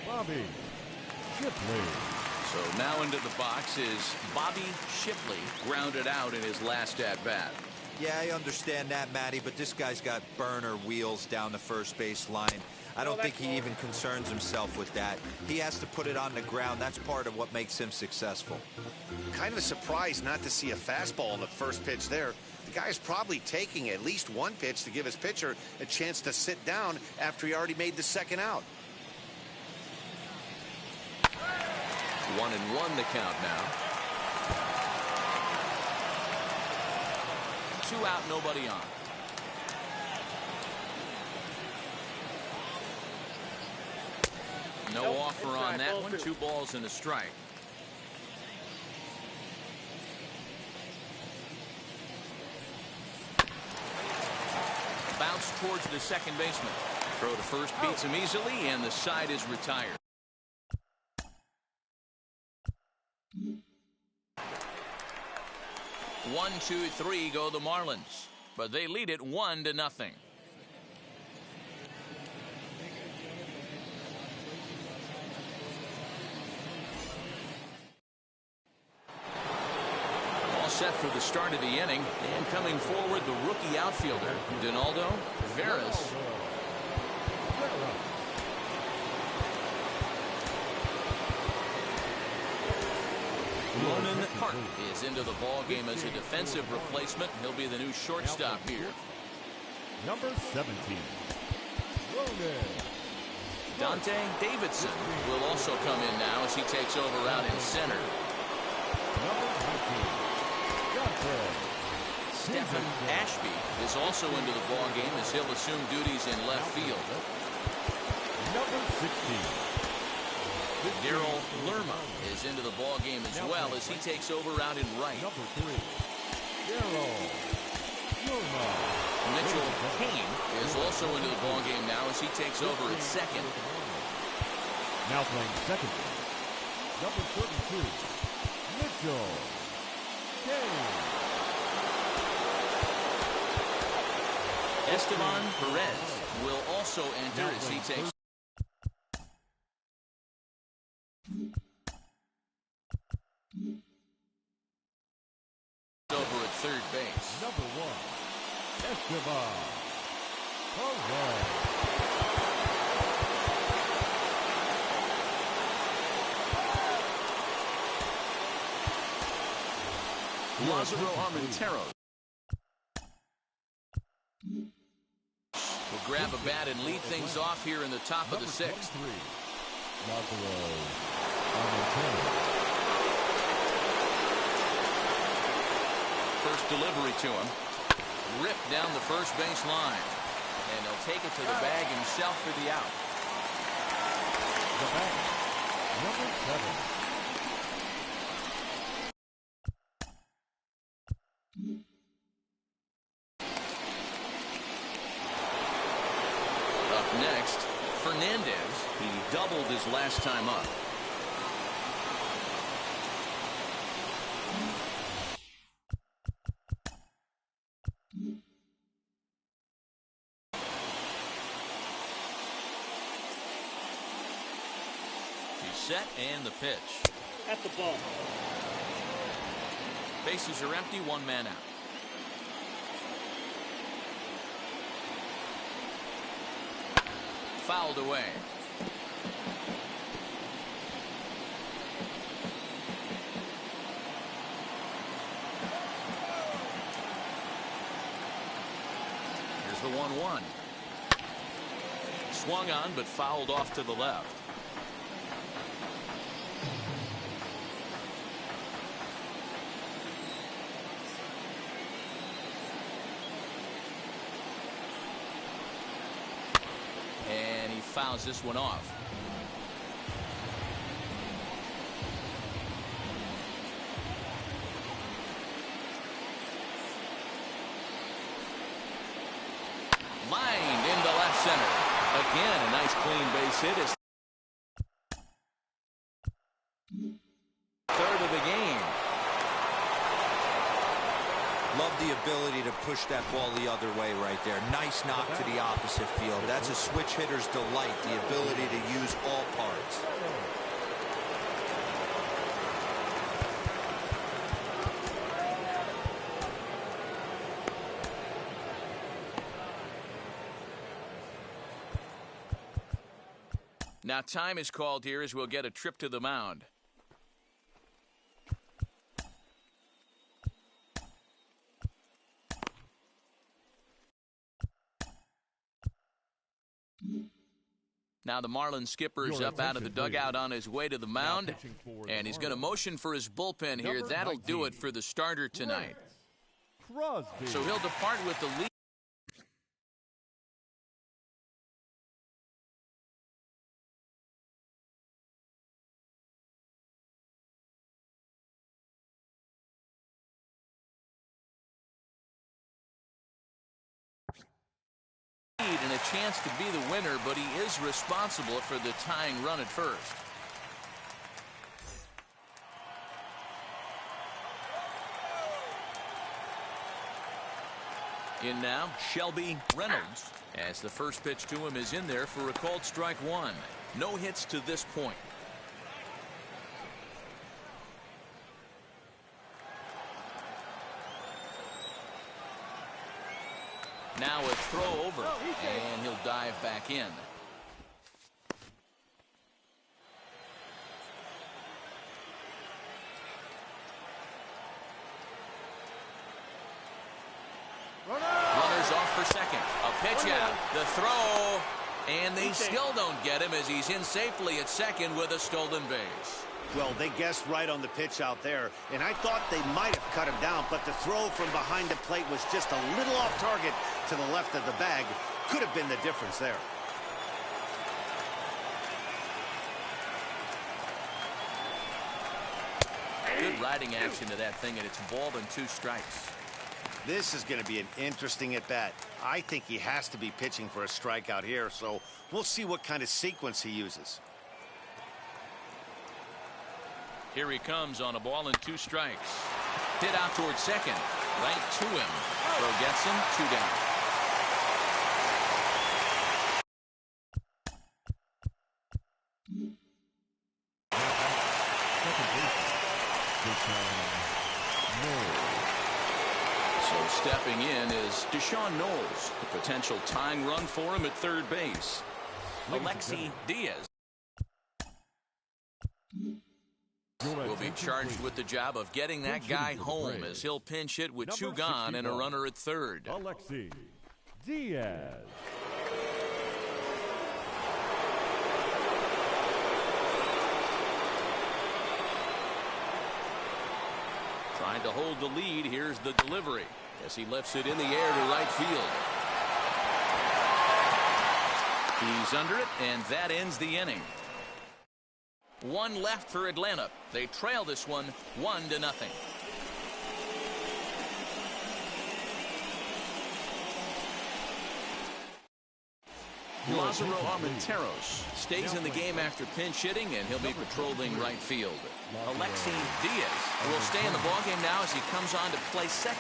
Bobby Shipley. So now into the box is Bobby Shipley, grounded out in his last at-bat. Yeah, I understand that, Matty, but this guy's got burner wheels down the first base line. I don't think he even concerns himself with that. He has to put it on the ground. That's part of what makes him successful. Kind of a surprise not to see a fastball on the first pitch there. The guy's probably taking at least one pitch to give his pitcher a chance to sit down after he already made the second out. 1-1 the count now. 2 out, nobody on. No offer on that one. 2 balls and a strike. Bounce towards the second baseman. Throw to first beats him easily, and the side is retired. One, two, three go the Marlins, but they lead it 1-0. All set for the start of the inning, and coming forward, the rookie outfielder, Donaldo Veras. Lonan Hart is into the ball game as a defensive replacement. He'll be the new shortstop here. Number 17, Lonan. Dante Davidson will also come in now as he takes over out in center. Number 19, Dante. Stephen Ashby is also into the ball game as he'll assume duties in left field. Number 16. Daryl Lerma is into the ball game as well as he takes over out in right. Number 3, Daryl Lerma. Mitchell Kane is also into the ball game now as he takes over at second. Now playing second, number 32, Mitchell Kane. Esteban Perez will also enter as he takes over at third base. Number 1, Esteban Perez. Lázaro Armentero will grab a bat and lead things off here in the top of the 6th. Lázaro Armentero. First delivery to him. Ripped down the first base line. And he'll take it to the bag himself for the out. The bag, number 7. Up next, Fernandez. He doubled his last time up. He's set and the pitch. At the ball. Bases are empty, 1 man out. Fouled away. Here's the 1-1. Swung on but fouled off to the left. And he fouls this one off. Lined into left center. Again, a nice clean base hit. Is third of the game. Love the ability to push that ball the other way right there. Nice knock to the opposite field. That's a switch hitter's delight, the ability to use all parts. Now time is called here as we'll get a trip to the mound. Now the Marlins skipper's up out of the dugout on his way to the mound, and he's going to motion for his bullpen here. That'll do it for the starter tonight. So he'll depart with the lead. And a chance to be the winner, but he is responsible for the tying run at first. In now, Shelby Reynolds, as the first pitch to him is in there for a called strike 1. No hits to this point. Now a throw over, and he'll dive back in. Runners off for second. A pitch out. The throw, and they still don't get him as he's in safely at second with a stolen base. Well, they guessed right on the pitch out there, and I thought they might have cut him down, but the throw from behind the plate was just a little off target to the left of the bag. Could have been the difference there. Good riding action to that thing, and it's ball and 2 strikes. This is going to be an interesting at-bat. I think he has to be pitching for a strikeout here, so we'll see what kind of sequence he uses. Here he comes on a ball and 2 strikes. Hit out towards second. Right to him. Throw gets him. 2 down. So stepping in is Deshaun Knowles, a potential tying run for him at third base. Alexi Diaz will be charged with the job of getting that guy home as he'll pinch hit with two gone and a runner at third. Alexi Diaz. Trying to hold the lead. Here's the delivery as he lifts it in the air to right field. He's under it, and that ends the inning. One left for Atlanta. They trail this one 1-0. Lázaro Armenteros stays in the game after pinch hitting, and he'll be patrolling right field. Alexi Diaz will stay in the ballgame now as he comes on to play second.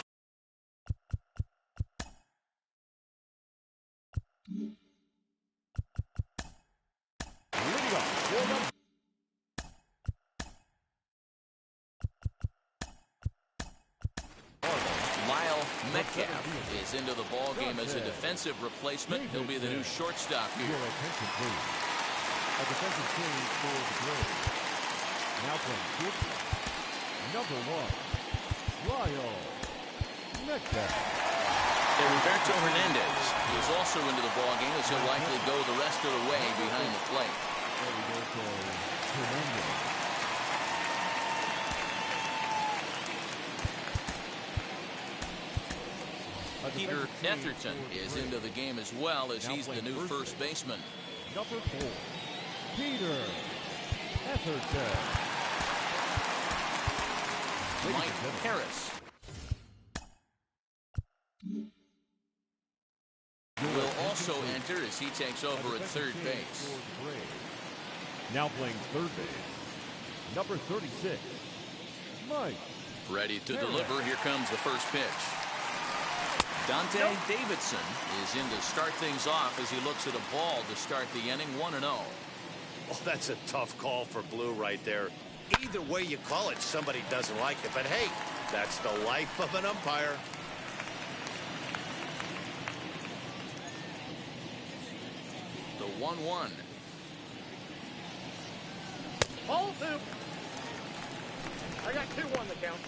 Metcalf is into the ball game as a defensive replacement. He'll be the new shortstop here. A defensive change for the Braves. Now playing shortstop, number 1, Lyle Metcalf. Roberto Hernandez is also into the ball game as he'll likely go the rest of the way behind the plate. Roberto Hernandez. Peter Netherton is into the game as well as he's the new first baseman. Number 4, Peter Netherton. Mike Harris will also enter as he takes over at third base. Now playing third base, number 36, Mike. Ready to deliver. Here comes the first pitch. Dante Davidson is in to start things off as he looks at a ball to start the inning 1-0. Oh, that's a tough call for Blue right there. Either way you call it, somebody doesn't like it. But hey, that's the life of an umpire. The 1-1. Ball 2. I got 2 on the count.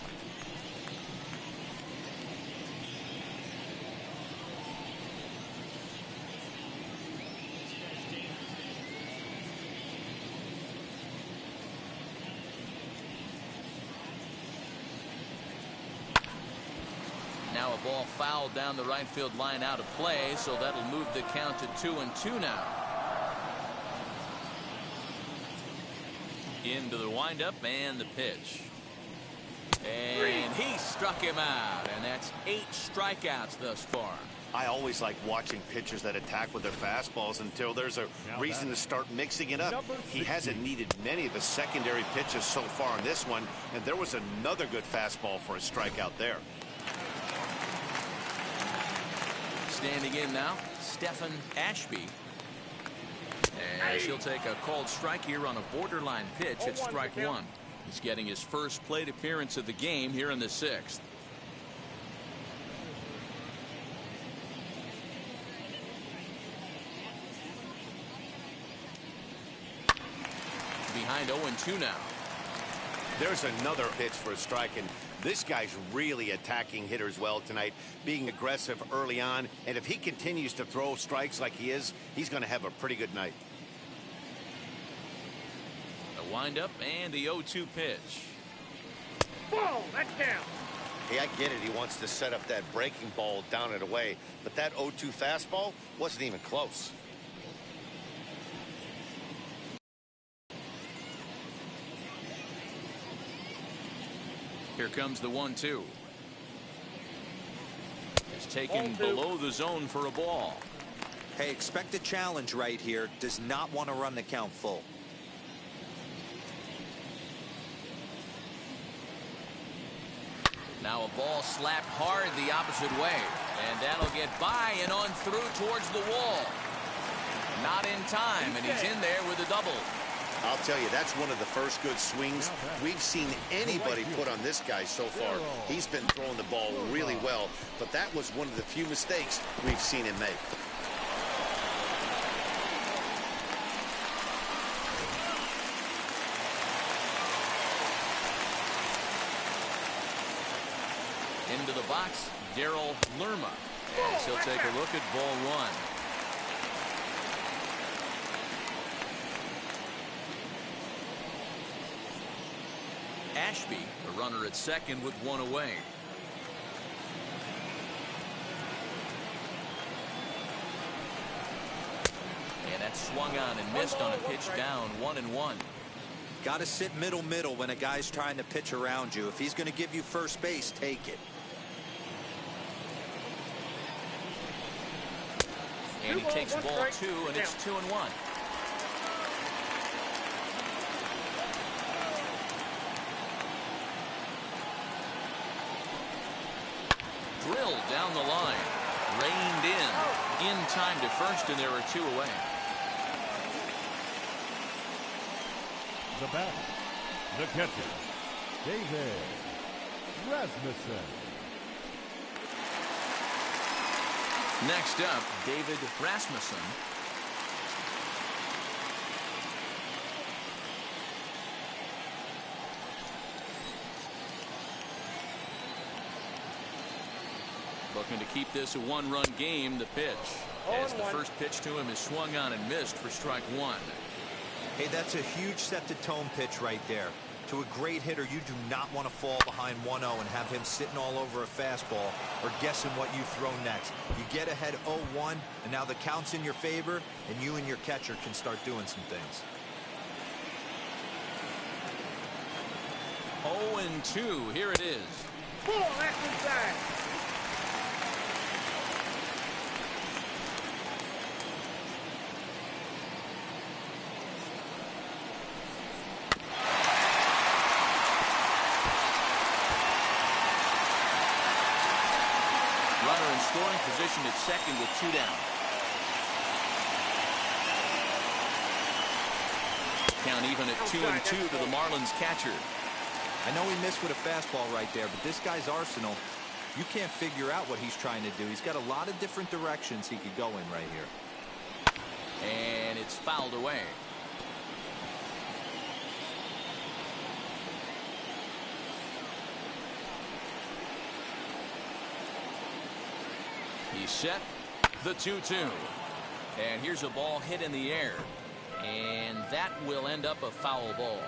Now a ball fouled down the right field line out of play, so that'll move the count to 2-2 now. Into the windup and the pitch. And he struck him out, and that's 8 strikeouts thus far. I always like watching pitchers that attack with their fastballs until there's a reason to start mixing it up. He hasn't needed many of the secondary pitches so far in this one, and there was another good fastball for a strikeout there. Standing in now, Stephen Ashby. And she'll take a called strike here on a borderline pitch at strike 1. He's getting his first plate appearance of the game here in the 6th. Behind 0-2 now. There's another pitch for a strike, and this guy's really attacking hitters well tonight, being aggressive early on, and if he continues to throw strikes like he is, he's going to have a pretty good night. The windup and the 0-2 pitch. Ball, that's down. Hey, I get it. He wants to set up that breaking ball down and away, but that 0-2 fastball wasn't even close. Here comes the 1-2. It's taken below the zone for a ball. Hey, expect a challenge right here. Does not want to run the count full. Now a ball slapped hard the opposite way, and that'll get by and on through towards the wall. Not in time, and he's in there with a double. I'll tell you, that's one of the first good swings we've seen anybody put on this guy so far. He's been throwing the ball really well, but that was one of the few mistakes we've seen him make. Into the box, Darryl Lerma. As he'll take a look at ball one. Ashby, the runner at second with one away. And that's swung on and missed on a pitch down, 1-1. Got to sit middle when a guy's trying to pitch around you. If he's going to give you first base, take it. And he takes ball two, and it's 2-1. Drilled down the line, reined in time to first, and there are two away. The batter, the catcher, David Rasmussen. Next up, David Rasmussen. Looking to keep this a one-run game. The pitch, as the first pitch to him is swung on and missed for strike one. Hey, that's a huge set-the-tone pitch right there. To a great hitter, you do not want to fall behind 1-0 and have him sitting all over a fastball or guessing what you throw next. You get ahead 0-1, and now the count's in your favor, and you and your catcher can start doing some things. 0-2, here it is. Pull, that's inside. Scoring position at second with two down. Count even at 2-2 to the Marlins catcher. I know he missed with a fastball right there, but this guy's arsenal, you can't figure out what he's trying to do. He's got a lot of different directions he could go in right here. And it's fouled away. He's set, the 2-2. And here's a ball hit in the air. And that will end up a foul ball.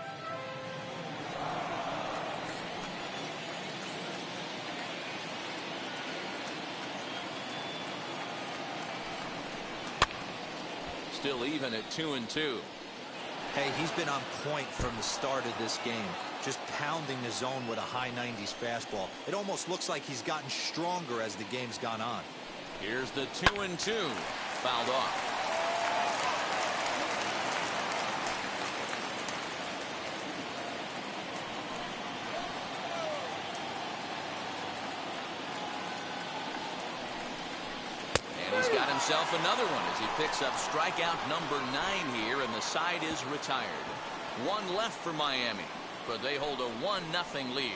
Still even at 2-2. Hey, he's been on point from the start of this game. Just pounding the zone with a high 90s fastball. It almost looks like he's gotten stronger as the game's gone on. Here's the 2-2. Fouled off. And he's got himself another one as he picks up strikeout number 9 here, and the side is retired. One left for Miami, but they hold a 1-0 lead.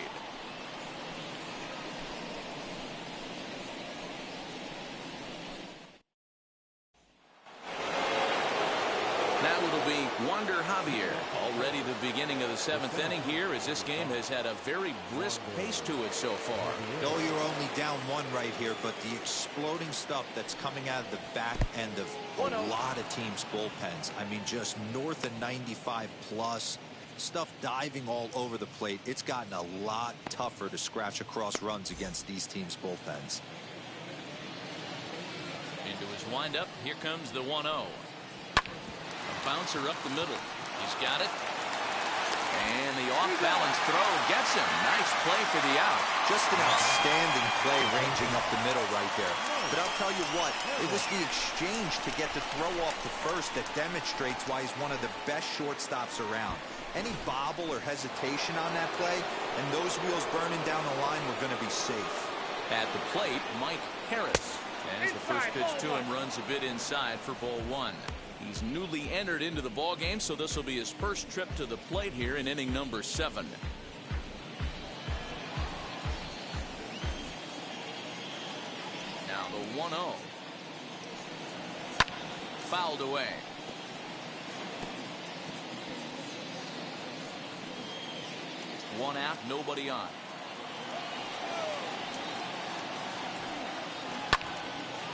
Now it'll be Wander Javier. Already the beginning of the 7th inning here, as this game has had a very brisk pace to it so far. No, you're only down 1 right here, but the exploding stuff that's coming out of the back end of a lot of teams' bullpens. I mean, just north of 95 plus. Stuff diving all over the plate. It's gotten a lot tougher to scratch across runs against these teams' bullpens. Into his windup, here comes the 1-0. Bouncer up the middle. He's got it. And the off-balance throw gets him. Nice play for the out. Just an outstanding play ranging up the middle right there. But I'll tell you what, it was the exchange to get the throw off to first that demonstrates why he's one of the best shortstops around. Any bobble or hesitation on that play, and those wheels burning down the line were going to be safe. At the plate, Mike Harris. As the first pitch to him runs a bit inside for ball 1. He's newly entered into the ball game, so this will be his first trip to the plate here in inning number 7. Now the 1-0. Fouled away. One out, nobody on.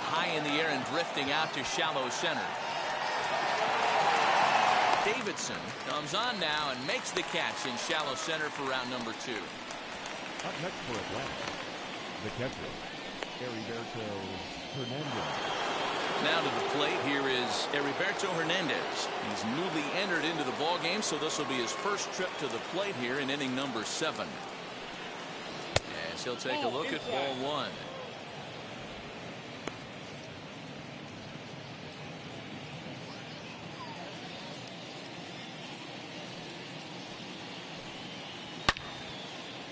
High in the air and drifting out to shallow center. Davidson comes on now and makes the catch in shallow center for round number 2. Up next for Atlanta, the catcher, Heriberto Hernandez. Now to the plate, here is Heriberto Hernandez. He's newly entered into the ball game, so this will be his first trip to the plate here in inning number 7. As he'll take a look at ball 1.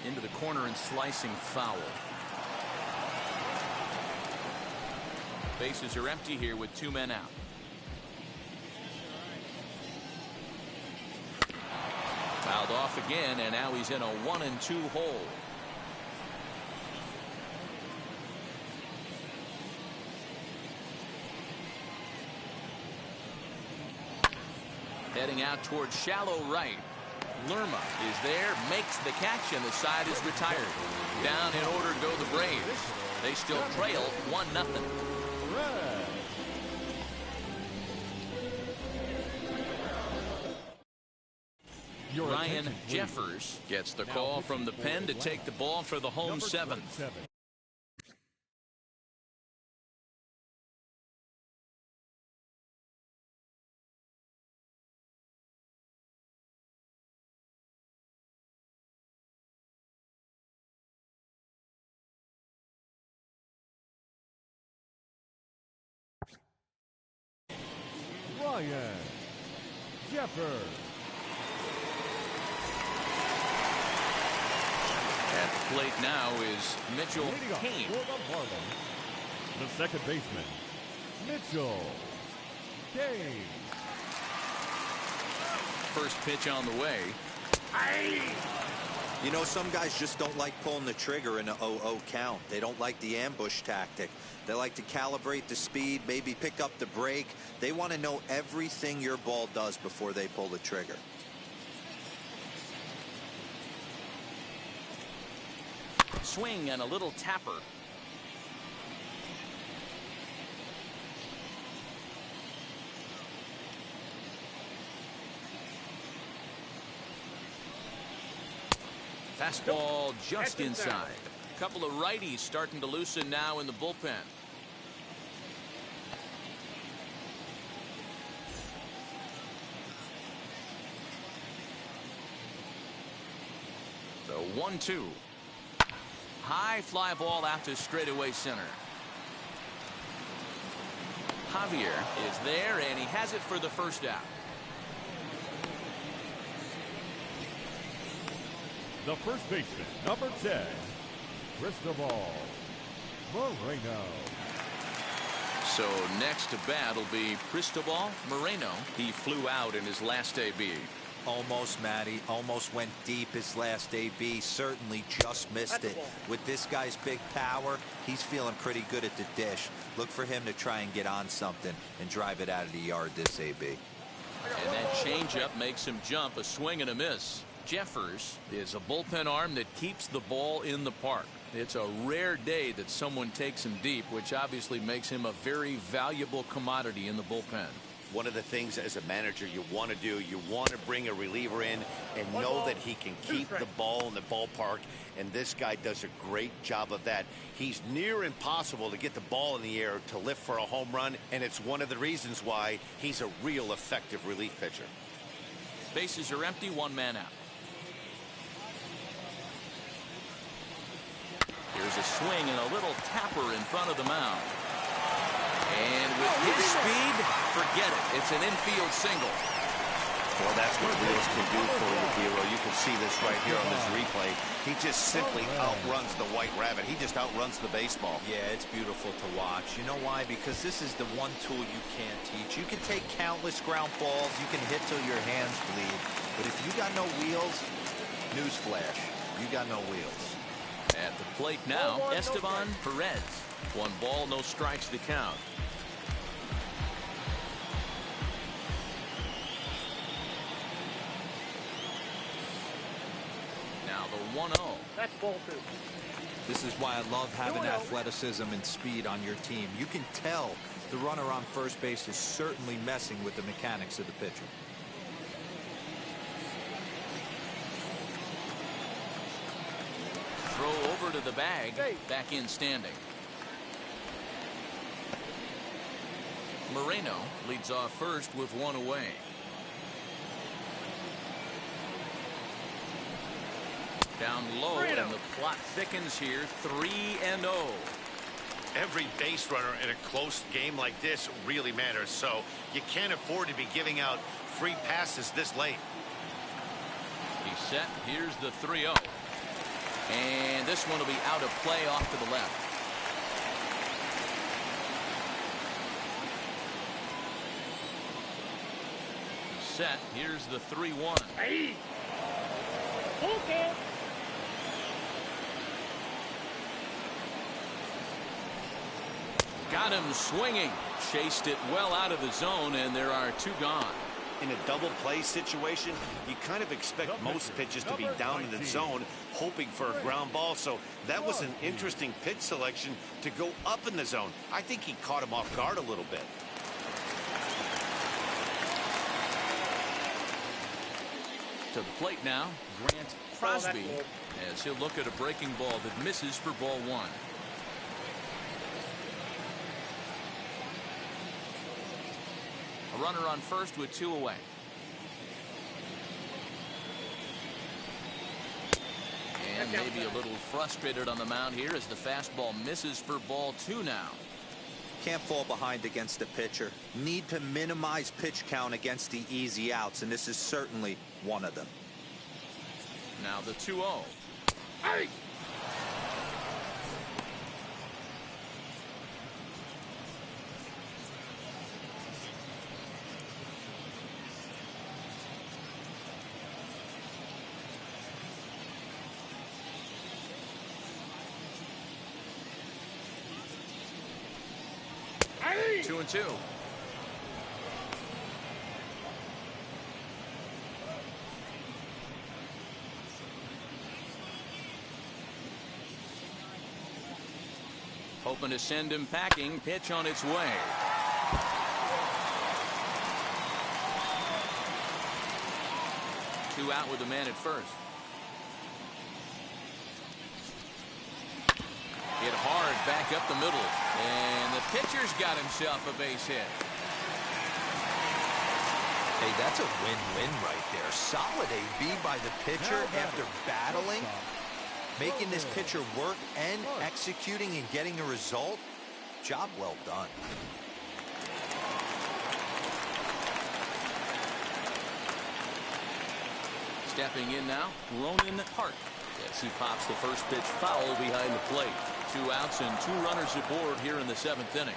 Into the corner and slicing foul. Bases are empty here with 2 men out. Fouled off again, and now he's in a 1-2 hole. Heading out towards shallow right. Lerma is there, makes the catch, and the side is retired. Down in order go the Braves. They still trail 1-0. Ryan Jeffers gets the call from the pen to take the ball for the home 7th. Ryan Jeffers. At the plate now is Mitchell Kane. For the Marlins, the second baseman, Mitchell Kane. First pitch on the way. You know, some guys just don't like pulling the trigger in a 0-0 count. They don't like the ambush tactic. They like to calibrate the speed, maybe pick up the brake. They want to know everything your ball does before they pull the trigger. Swing and a little tapper. Fastball just inside. A couple of righties starting to loosen now in the bullpen. So 1-2. High fly ball out to straightaway center. Javier is there, and he has it for the first out. The first baseman, number 10, Cristobal Moreno. So next to bat will be Cristobal Moreno. He flew out in his last AB. Almost, Matty. Almost went deep his last AB. Certainly just missed it. With this guy's big power, he's feeling pretty good at the dish. Look for him to try and get on something and drive it out of the yard this AB. And that changeup makes him jump. A swing and a miss. Jeffers is a bullpen arm that keeps the ball in the park. It's a rare day that someone takes him deep, which obviously makes him a very valuable commodity in the bullpen. One of the things as a manager you want to do, you want to bring a reliever in and know that he can keep the ball in the ballpark, and this guy does a great job of that. He's near impossible to get the ball in the air to lift for a home run, and it's one of the reasons why he's a real effective relief pitcher. Bases are empty, 1 man out. Here's a swing and a little tapper in front of the mound. And with his speed, forget it. It's an infield single. Well, that's what wheels can do for you, Hero. You can see this right here on this replay. He just simply outruns the White Rabbit. He just outruns the baseball. Yeah, it's beautiful to watch. You know why? Because this is the one tool you can't teach. You can take countless ground balls. You can hit till your hands bleed. But if you got no wheels, newsflash, you got no wheels. At the plate now, Esteban Perez. 1 ball, no strikes to count. Now the 1-0. That's ball 2. This is why I love having athleticism and speed on your team. You can tell the runner on first base is certainly messing with the mechanics of the pitcher. Throw over to the bag. Back in standing. Moreno leads off first with 1 away. Down low, and the plot thickens here. 3-0. Every base runner in a close game like this really matters, so you can't afford to be giving out free passes this late. He's set. Here's the 3-0. And this one will be out of play off to the left. He's set. Here's the 3-1. Hey! Okay. Got him swinging. Chased it well out of the zone, and there are 2 gone. In a double play situation, you kind of expect most pitches to be down in the zone, hoping for a ground ball. So that was an interesting pitch selection to go up in the zone. I think he caught him off guard a little bit. To the plate now, Grant Crosby, as he'll look at a breaking ball that misses for ball 1. A runner on first with 2 away. And maybe a little frustrated on the mound here as the fastball misses for ball 2 now. Can't fall behind against the pitcher. Need to minimize pitch count against the easy outs, and this is certainly one of them. Now the 2-0. Hey! Hey! 2-2. Hoping to send him packing. Pitch on its way. Two out with the man at first. Hit hard back up the middle. And the pitcher's got himself a base hit. Hey, that's a win-win right there. Solid AB by the pitcher after battling, making this pitcher work and executing and getting a result. Job well done. Stepping in now, Ronan Hart. Yes, he pops the first pitch foul behind the plate. 2 outs and 2 runners aboard here in the 7th inning.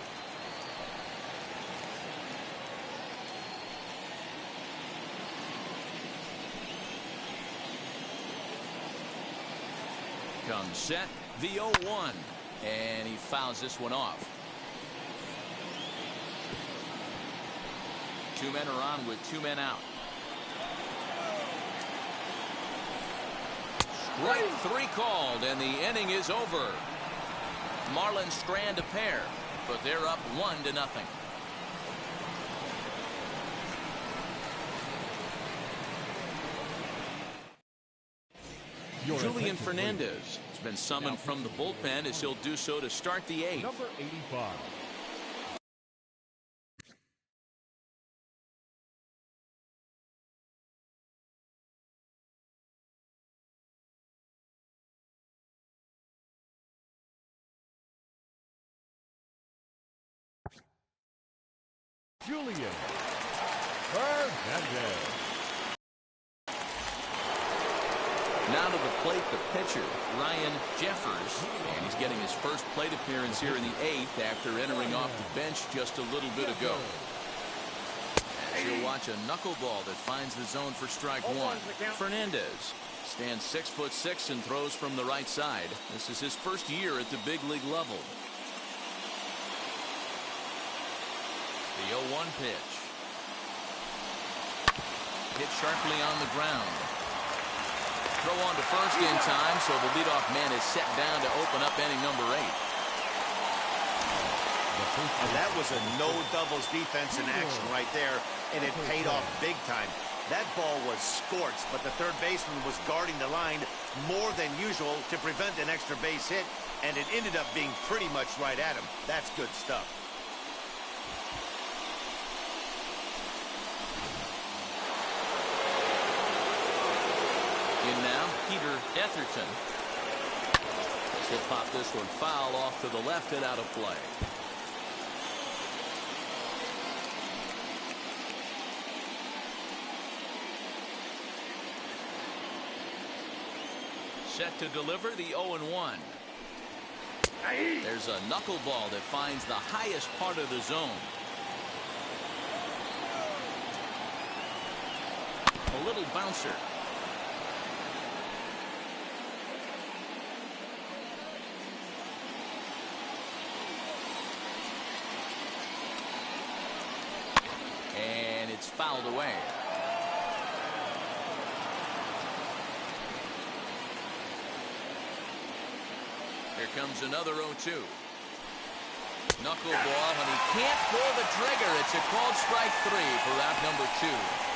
Comes set, the 0-1, and he fouls this one off. 2 men are on with 2 men out. Strike 3 called, and the inning is over. Marlins strand a pair, but they're up 1-0. Julian Fernandez has been summoned from the bullpen as he'll do so to start the 8th. Number 85. Julian Fernandez. out of the plate, the pitcher, Ryan Jeffers. And he's getting his first plate appearance here in the 8th after entering off the bench just a little bit ago. As you'll watch a knuckleball that finds the zone for strike one. Fernandez stands 6'6" and throws from the right side. This is his first year at the big league level. The 0-1 pitch. Hit sharply on the ground. Throw on to first in time, so the leadoff man is set down to open up inning number 8. And that was a no doubles defense in action right there, and it paid off big time. That ball was scorched, but the third baseman was guarding the line more than usual to prevent an extra base hit, and it ended up being pretty much right at him. That's good stuff. In now, Peter Etherton. He'll pop this one foul off to the left and out of play. Set to deliver the 0-1. There's a knuckleball that finds the highest part of the zone. A little bouncer. And it's fouled away. Here comes another 0-2. Knuckleball, and he can't pull the trigger. It's a called strike 3 for out number 2.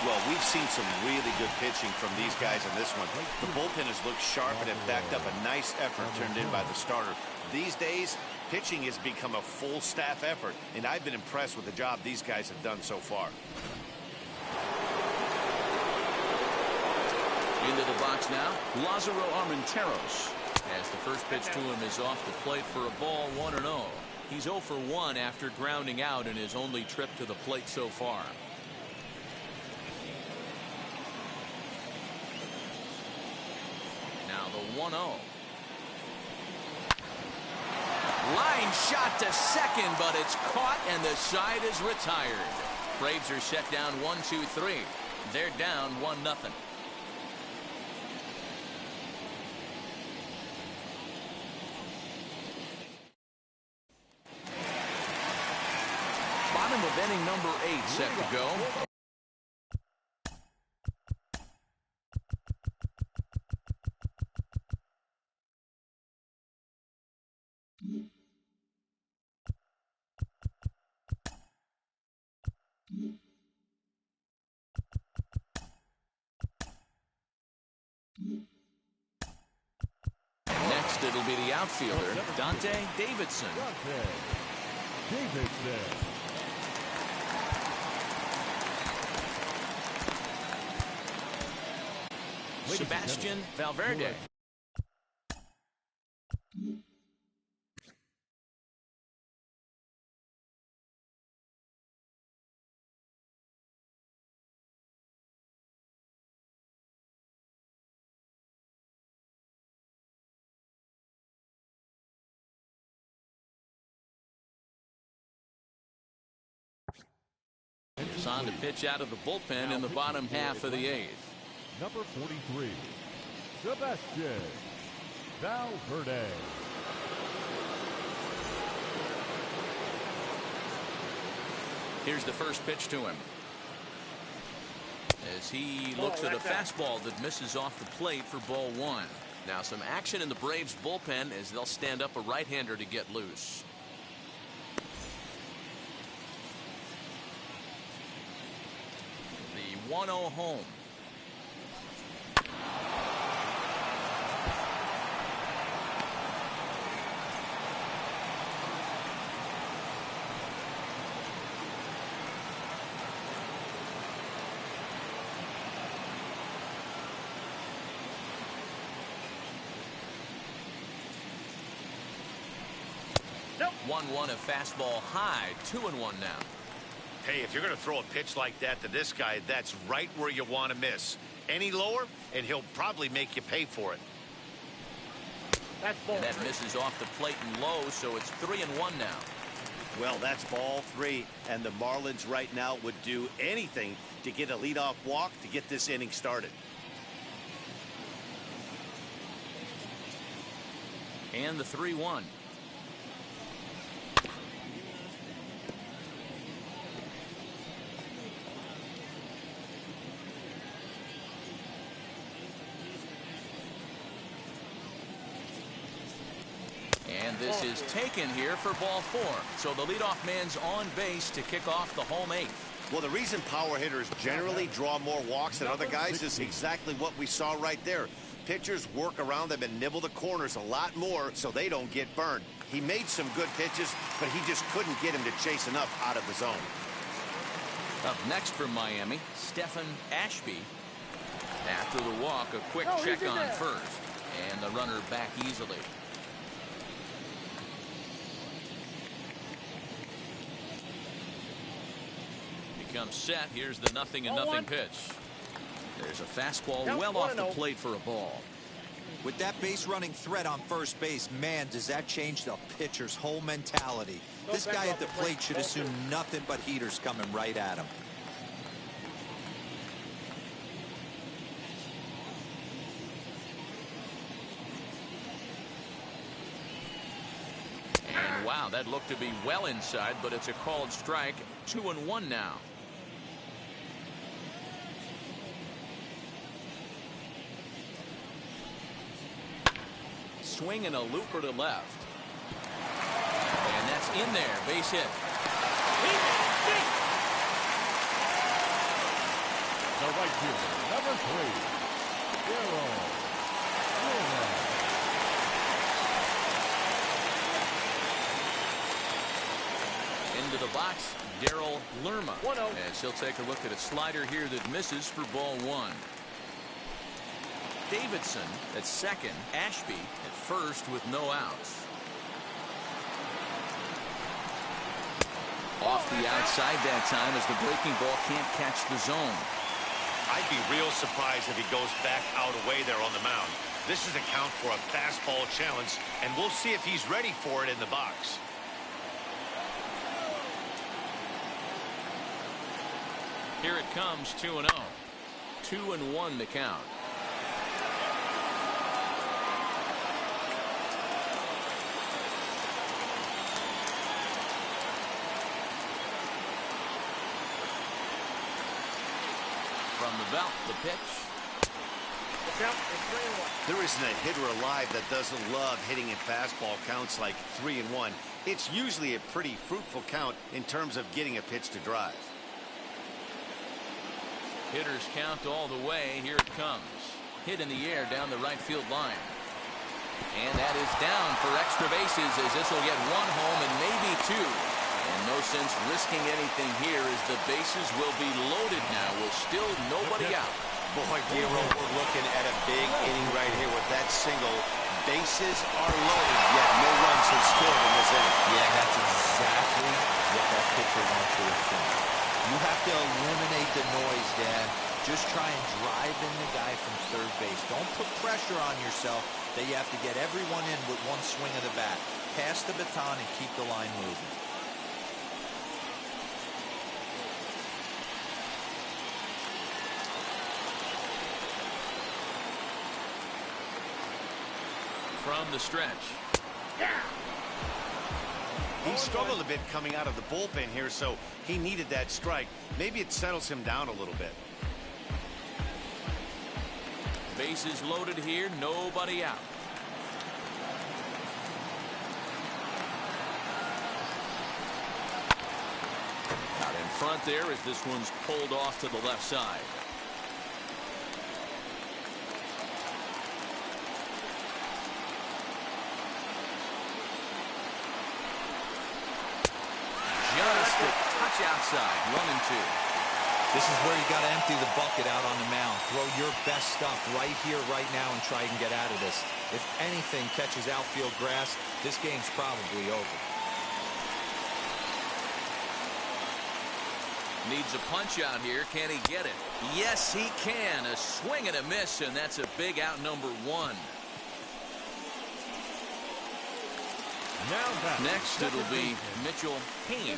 Well, we've seen some really good pitching from these guys in this one. The bullpen has looked sharp and have backed up a nice effort turned in by the starter. These days, pitching has become a full staff effort, and I've been impressed with the job these guys have done so far. Into the box now, Lázaro Armenteros. As the first pitch to him is off the plate for a ball, 1-0. He's 0 for 1 after grounding out in his only trip to the plate so far. Now the 1-0. Line shot to second, but it's caught and the side is retired. Braves are set down 1-2-3. They're down 1-0. Bottom of inning number 8 set to go. Next, it'll be the outfielder, Dante Davidson. Sebastian Valverde. It's on to pitch out of the bullpen in the bottom half of the 8th. Number 43, Sebastian Valverde. Here's the first pitch to him. As he looks at a fastball that misses off the plate for ball 1. Now some action in the Braves bullpen as they'll stand up a right-hander to get loose. The 1-0 home. Nope. 1-1 a fastball high. 2-1 now. Hey, if you're going to throw a pitch like that to this guy, that's right where you want to miss. any lower, and he'll probably make you pay for it. That's ball. And that misses off the plate and low, so it's 3-1 now. Well, that's ball 3, and the Marlins right now would do anything to get a leadoff walk to get this inning started. And the 3-1. And this is taken here for ball 4. So the leadoff man's on base to kick off the home 8th. Well, the reason power hitters generally draw more walks than other guys is exactly what we saw right there. Pitchers work around them and nibble the corners a lot more so they don't get burned. He made some good pitches, but he just couldn't get him to chase enough out of the zone. Up next from Miami, Stephen Ashby. After the walk, a quick check on first. And the runner back easily. Becomes set. Here's the 0-0 pitch. There's a fastball well off the plate for a ball. With that base running threat on first base, man, does that change the pitcher's whole mentality. This guy at the plate should assume nothing but heaters coming right at him. And wow, that looked to be well inside, but it's a called strike. 2-1 now. Swing and a looper to left. And that's in there. Base hit. The right fielder, number 3, Darryl Lerma. Into the box, Darryl Lerma. As he'll take a look at a slider here that misses for ball 1. Davidson at second, Ashby at first with no outs. Off the outside that time as the breaking ball can't catch the zone. I'd be real surprised if he goes back out away there on the mound. This is a count for a fastball challenge, and we'll see if he's ready for it in the box. Here it comes, 2-0. 2-1 the count. From the belt, the pitch. There isn't a hitter alive that doesn't love hitting in fastball counts like 3-1. It's usually a pretty fruitful count in terms of getting a pitch to drive. Hitters count all the way. Here it comes. Hit in the air down the right field line. And that is down for extra bases as this will get 1 home and maybe 2. And no sense risking anything here as the bases will be loaded now with still nobody out. Boy, Giro, we're looking at a big inning right here with that single. Bases are loaded, yet no runs have scored in this inning. Yeah, that's exactly what that pitcher wants to attempt. You have to eliminate the noise, Dan. Just try and drive in the guy from third base. Don't put pressure on yourself that you have to get everyone in with one swing of the bat. Pass the baton and keep the line moving. From the stretch. He struggled a bit coming out of the bullpen here, so he needed that strike. Maybe it settles him down a little bit. Bases loaded here, nobody out. Out in front there as this one's pulled off to the left side. Just a touch outside, 1-2. This is where you got to empty the bucket out on the mound. Throw your best stuff right here, right now, and try and get out of this. If anything catches outfield grass, this game's probably over. Needs a punch out here. Can he get it? Yes, he can. A swing and a miss, and that's a big out, number one. Now next, it'll be Mitchell Kane.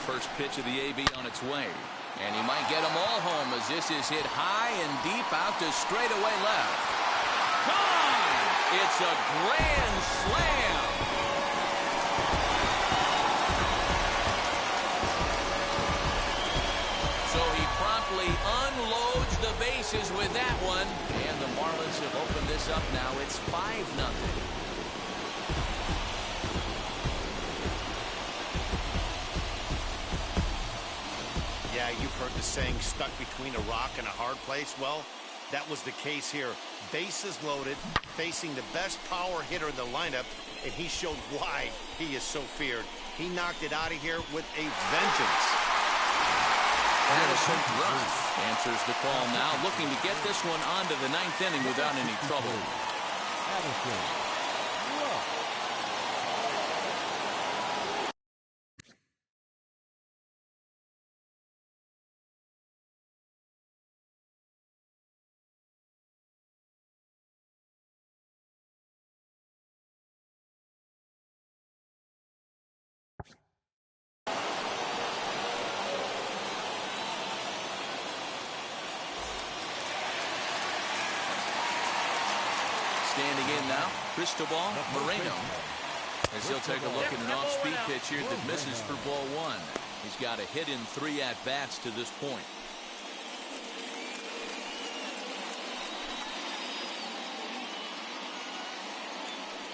First pitch of the AB on its way. And he might get them all home as this is hit high and deep out to straightaway left. Gone! It's a grand slam. So he promptly unloads the bases with that one. And the Marlins have opened this up now. It's 5-0. Yeah, you've heard the saying, stuck between a rock and a hard place. Well, that was the case here. Bases loaded, facing the best power hitter in the lineup, and he showed why he is so feared. He knocked it out of here with a vengeance. Addison Rush answers the call now, looking to get this one onto the ninth inning without any trouble. Addison. Standing in now, Cristobal Moreno, as he'll take a look at an off-speed pitch here that misses for ball one. He's got a hit in 3 at-bats to this point.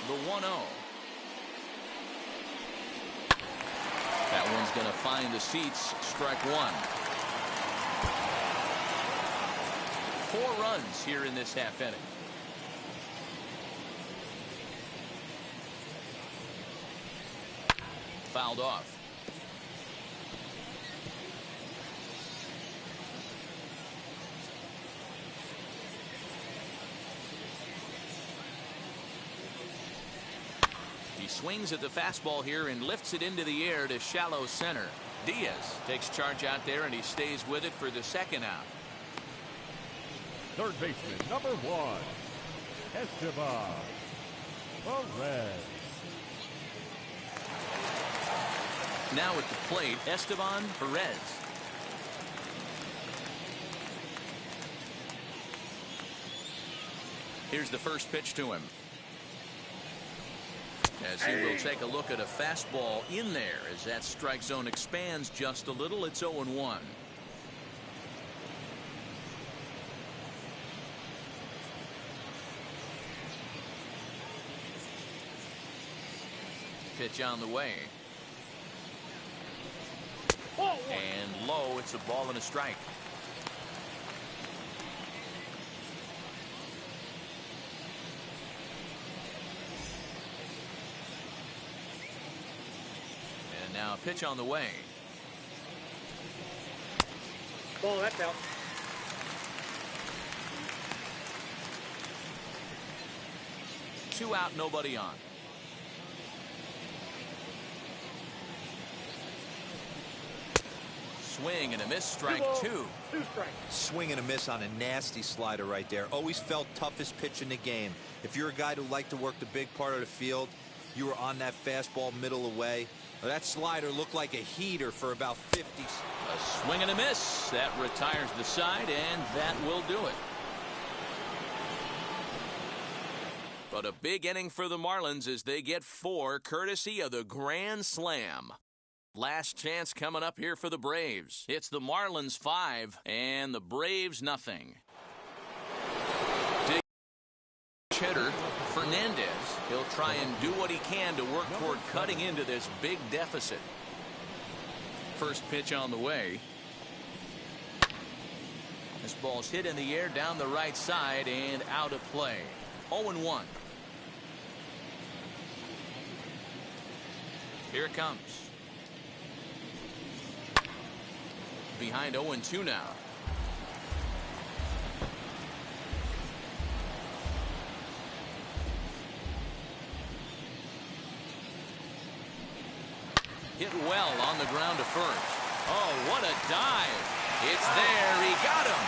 The 1-0. That one's going to find the seats. Strike one. 4 runs here in this half inning. Fouled off. He swings at the fastball here and lifts it into the air to shallow center. Diaz takes charge out there and he stays with it for the second out. Third baseman, number 1, Esteban Perez. Now at the plate, Esteban Perez. Here's the first pitch to him. As he will take a look at a fastball in there as that strike zone expands just a little. It's 0-1. Pitch on the way. And low, it's a ball and a strike. And now a pitch on the way. Ball, that's out. Two out, nobody on. Swing and a miss, strike two. Swing and a miss on a nasty slider right there. Always felt toughest pitch in the game. If you're a guy who liked to work the big part of the field, you were on that fastball middle away. That slider looked like a heater for about 50. A swing and a miss. That retires the side, and that will do it. But a big inning for the Marlins as they get 4 courtesy of the grand slam. Last chance coming up here for the Braves. It's the Marlins 5 and the Braves nothing. Dig hitter Fernandez. He'll try and do what he can to work toward cutting into this big deficit. First pitch on the way. This ball's hit in the air down the right side and out of play. 0-1. Here it comes. behind 0-2 now. Hit well on the ground to first. Oh, what a dive. It's there. He got him.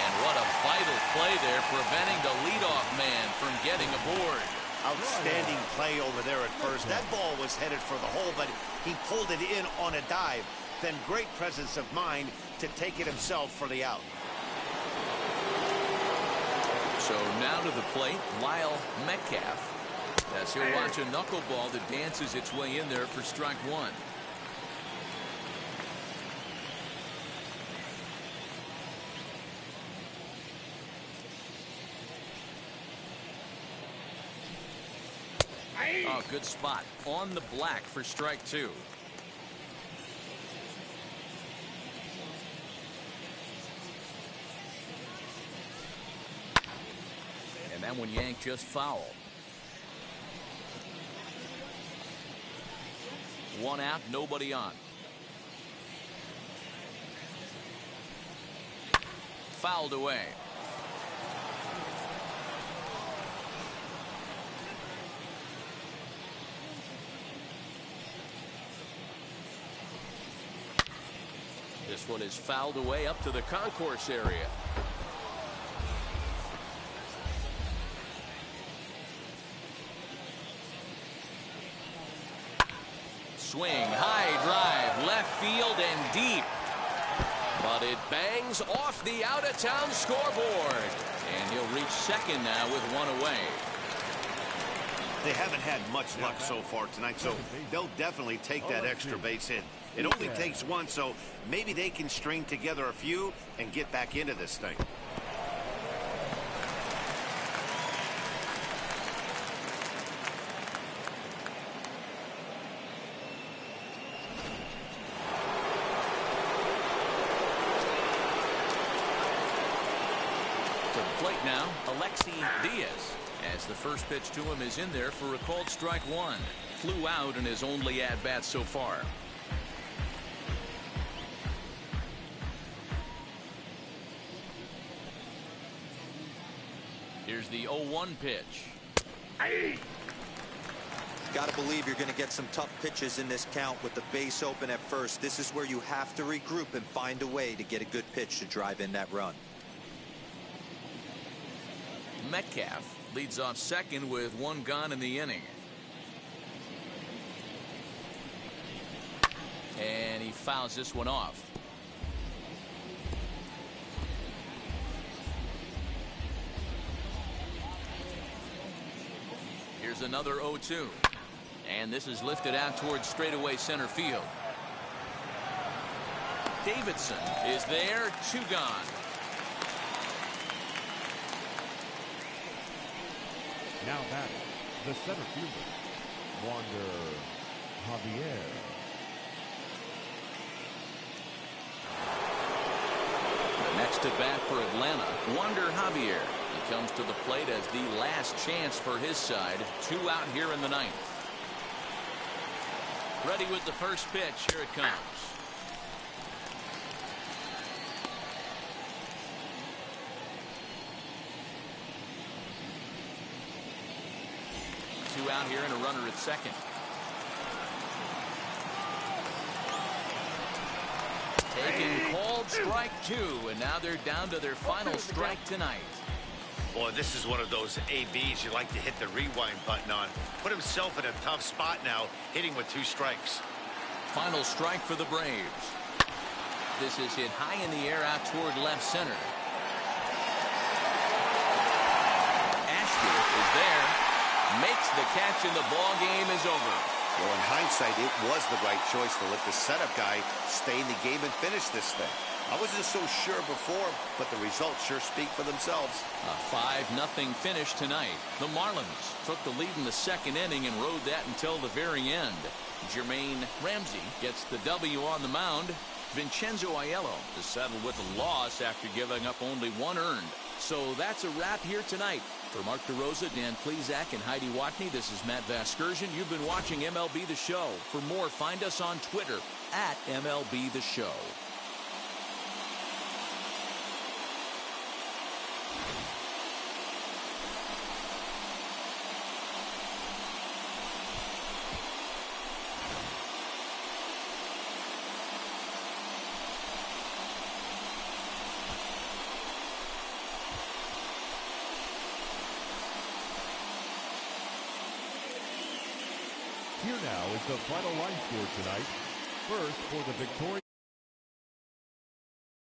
And what a vital play there, preventing the leadoff man from getting aboard. Outstanding play over there at first. That ball was headed for the hole, but he pulled it in on a dive. Then great presence of mind to take it himself for the out. So now to the plate, Lyle Metcalf. As he'll watch a knuckleball that dances its way in there for strike one. Oh, good spot on the black for strike two. And that one yanked just foul. One out, nobody on. Fouled away. This one is fouled away up to the concourse area. Swing, high drive, left field and deep. But it bangs off the out-of-town scoreboard. And he'll reach second now with one away. They haven't had much luck so far tonight, so they'll definitely take that extra base hit. It only takes one, so maybe they can string together a few and get back into this thing. To the plate now, Alexi Diaz. As the first pitch to him is in there for a called strike one. Flew out in his only at-bat so far. Here's the 0-1 pitch. Got to believe you're going to get some tough pitches in this count with the base open at first. This is where you have to regroup and find a way to get a good pitch to drive in that run. Metcalf leads off second with one gone in the inning. And he fouls this one off. Here's another 0-2. And this is lifted out towards straightaway center field. Davidson is there, two gone. Now back, the center fielder, Wander Javier. Next at bat for Atlanta, Wander Javier. He comes to the plate as the last chance for his side. Two out here in the ninth. Ready with the first pitch. Here it comes. Two out here and a runner at second. Taking called strike two, and now they're down to their final strike tonight. Boy, this is one of those ABs you like to hit the rewind button on. Put himself in a tough spot now, hitting with two strikes. Final strike for the Braves. This is hit high in the air out toward left center. Ashby is there. Makes the catch, and the ball game is over. Well, in hindsight, it was the right choice to let the setup guy stay in the game and finish this thing. I wasn't so sure before, but the results sure speak for themselves. A 5-0 finish tonight. The Marlins took the lead in the second inning and rode that until the very end. Jermaine Ramsey gets the W on the mound. Vincenzo Aiello is settled with a loss after giving up only one earned. So that's a wrap here tonight. For Mark DeRosa, Dan Plezak, and Heidi Watney, this is Matt Vasgersian. You've been watching MLB The Show. For more, find us on Twitter @MLB The Show. Here now is the final line score tonight. First, for the Victoria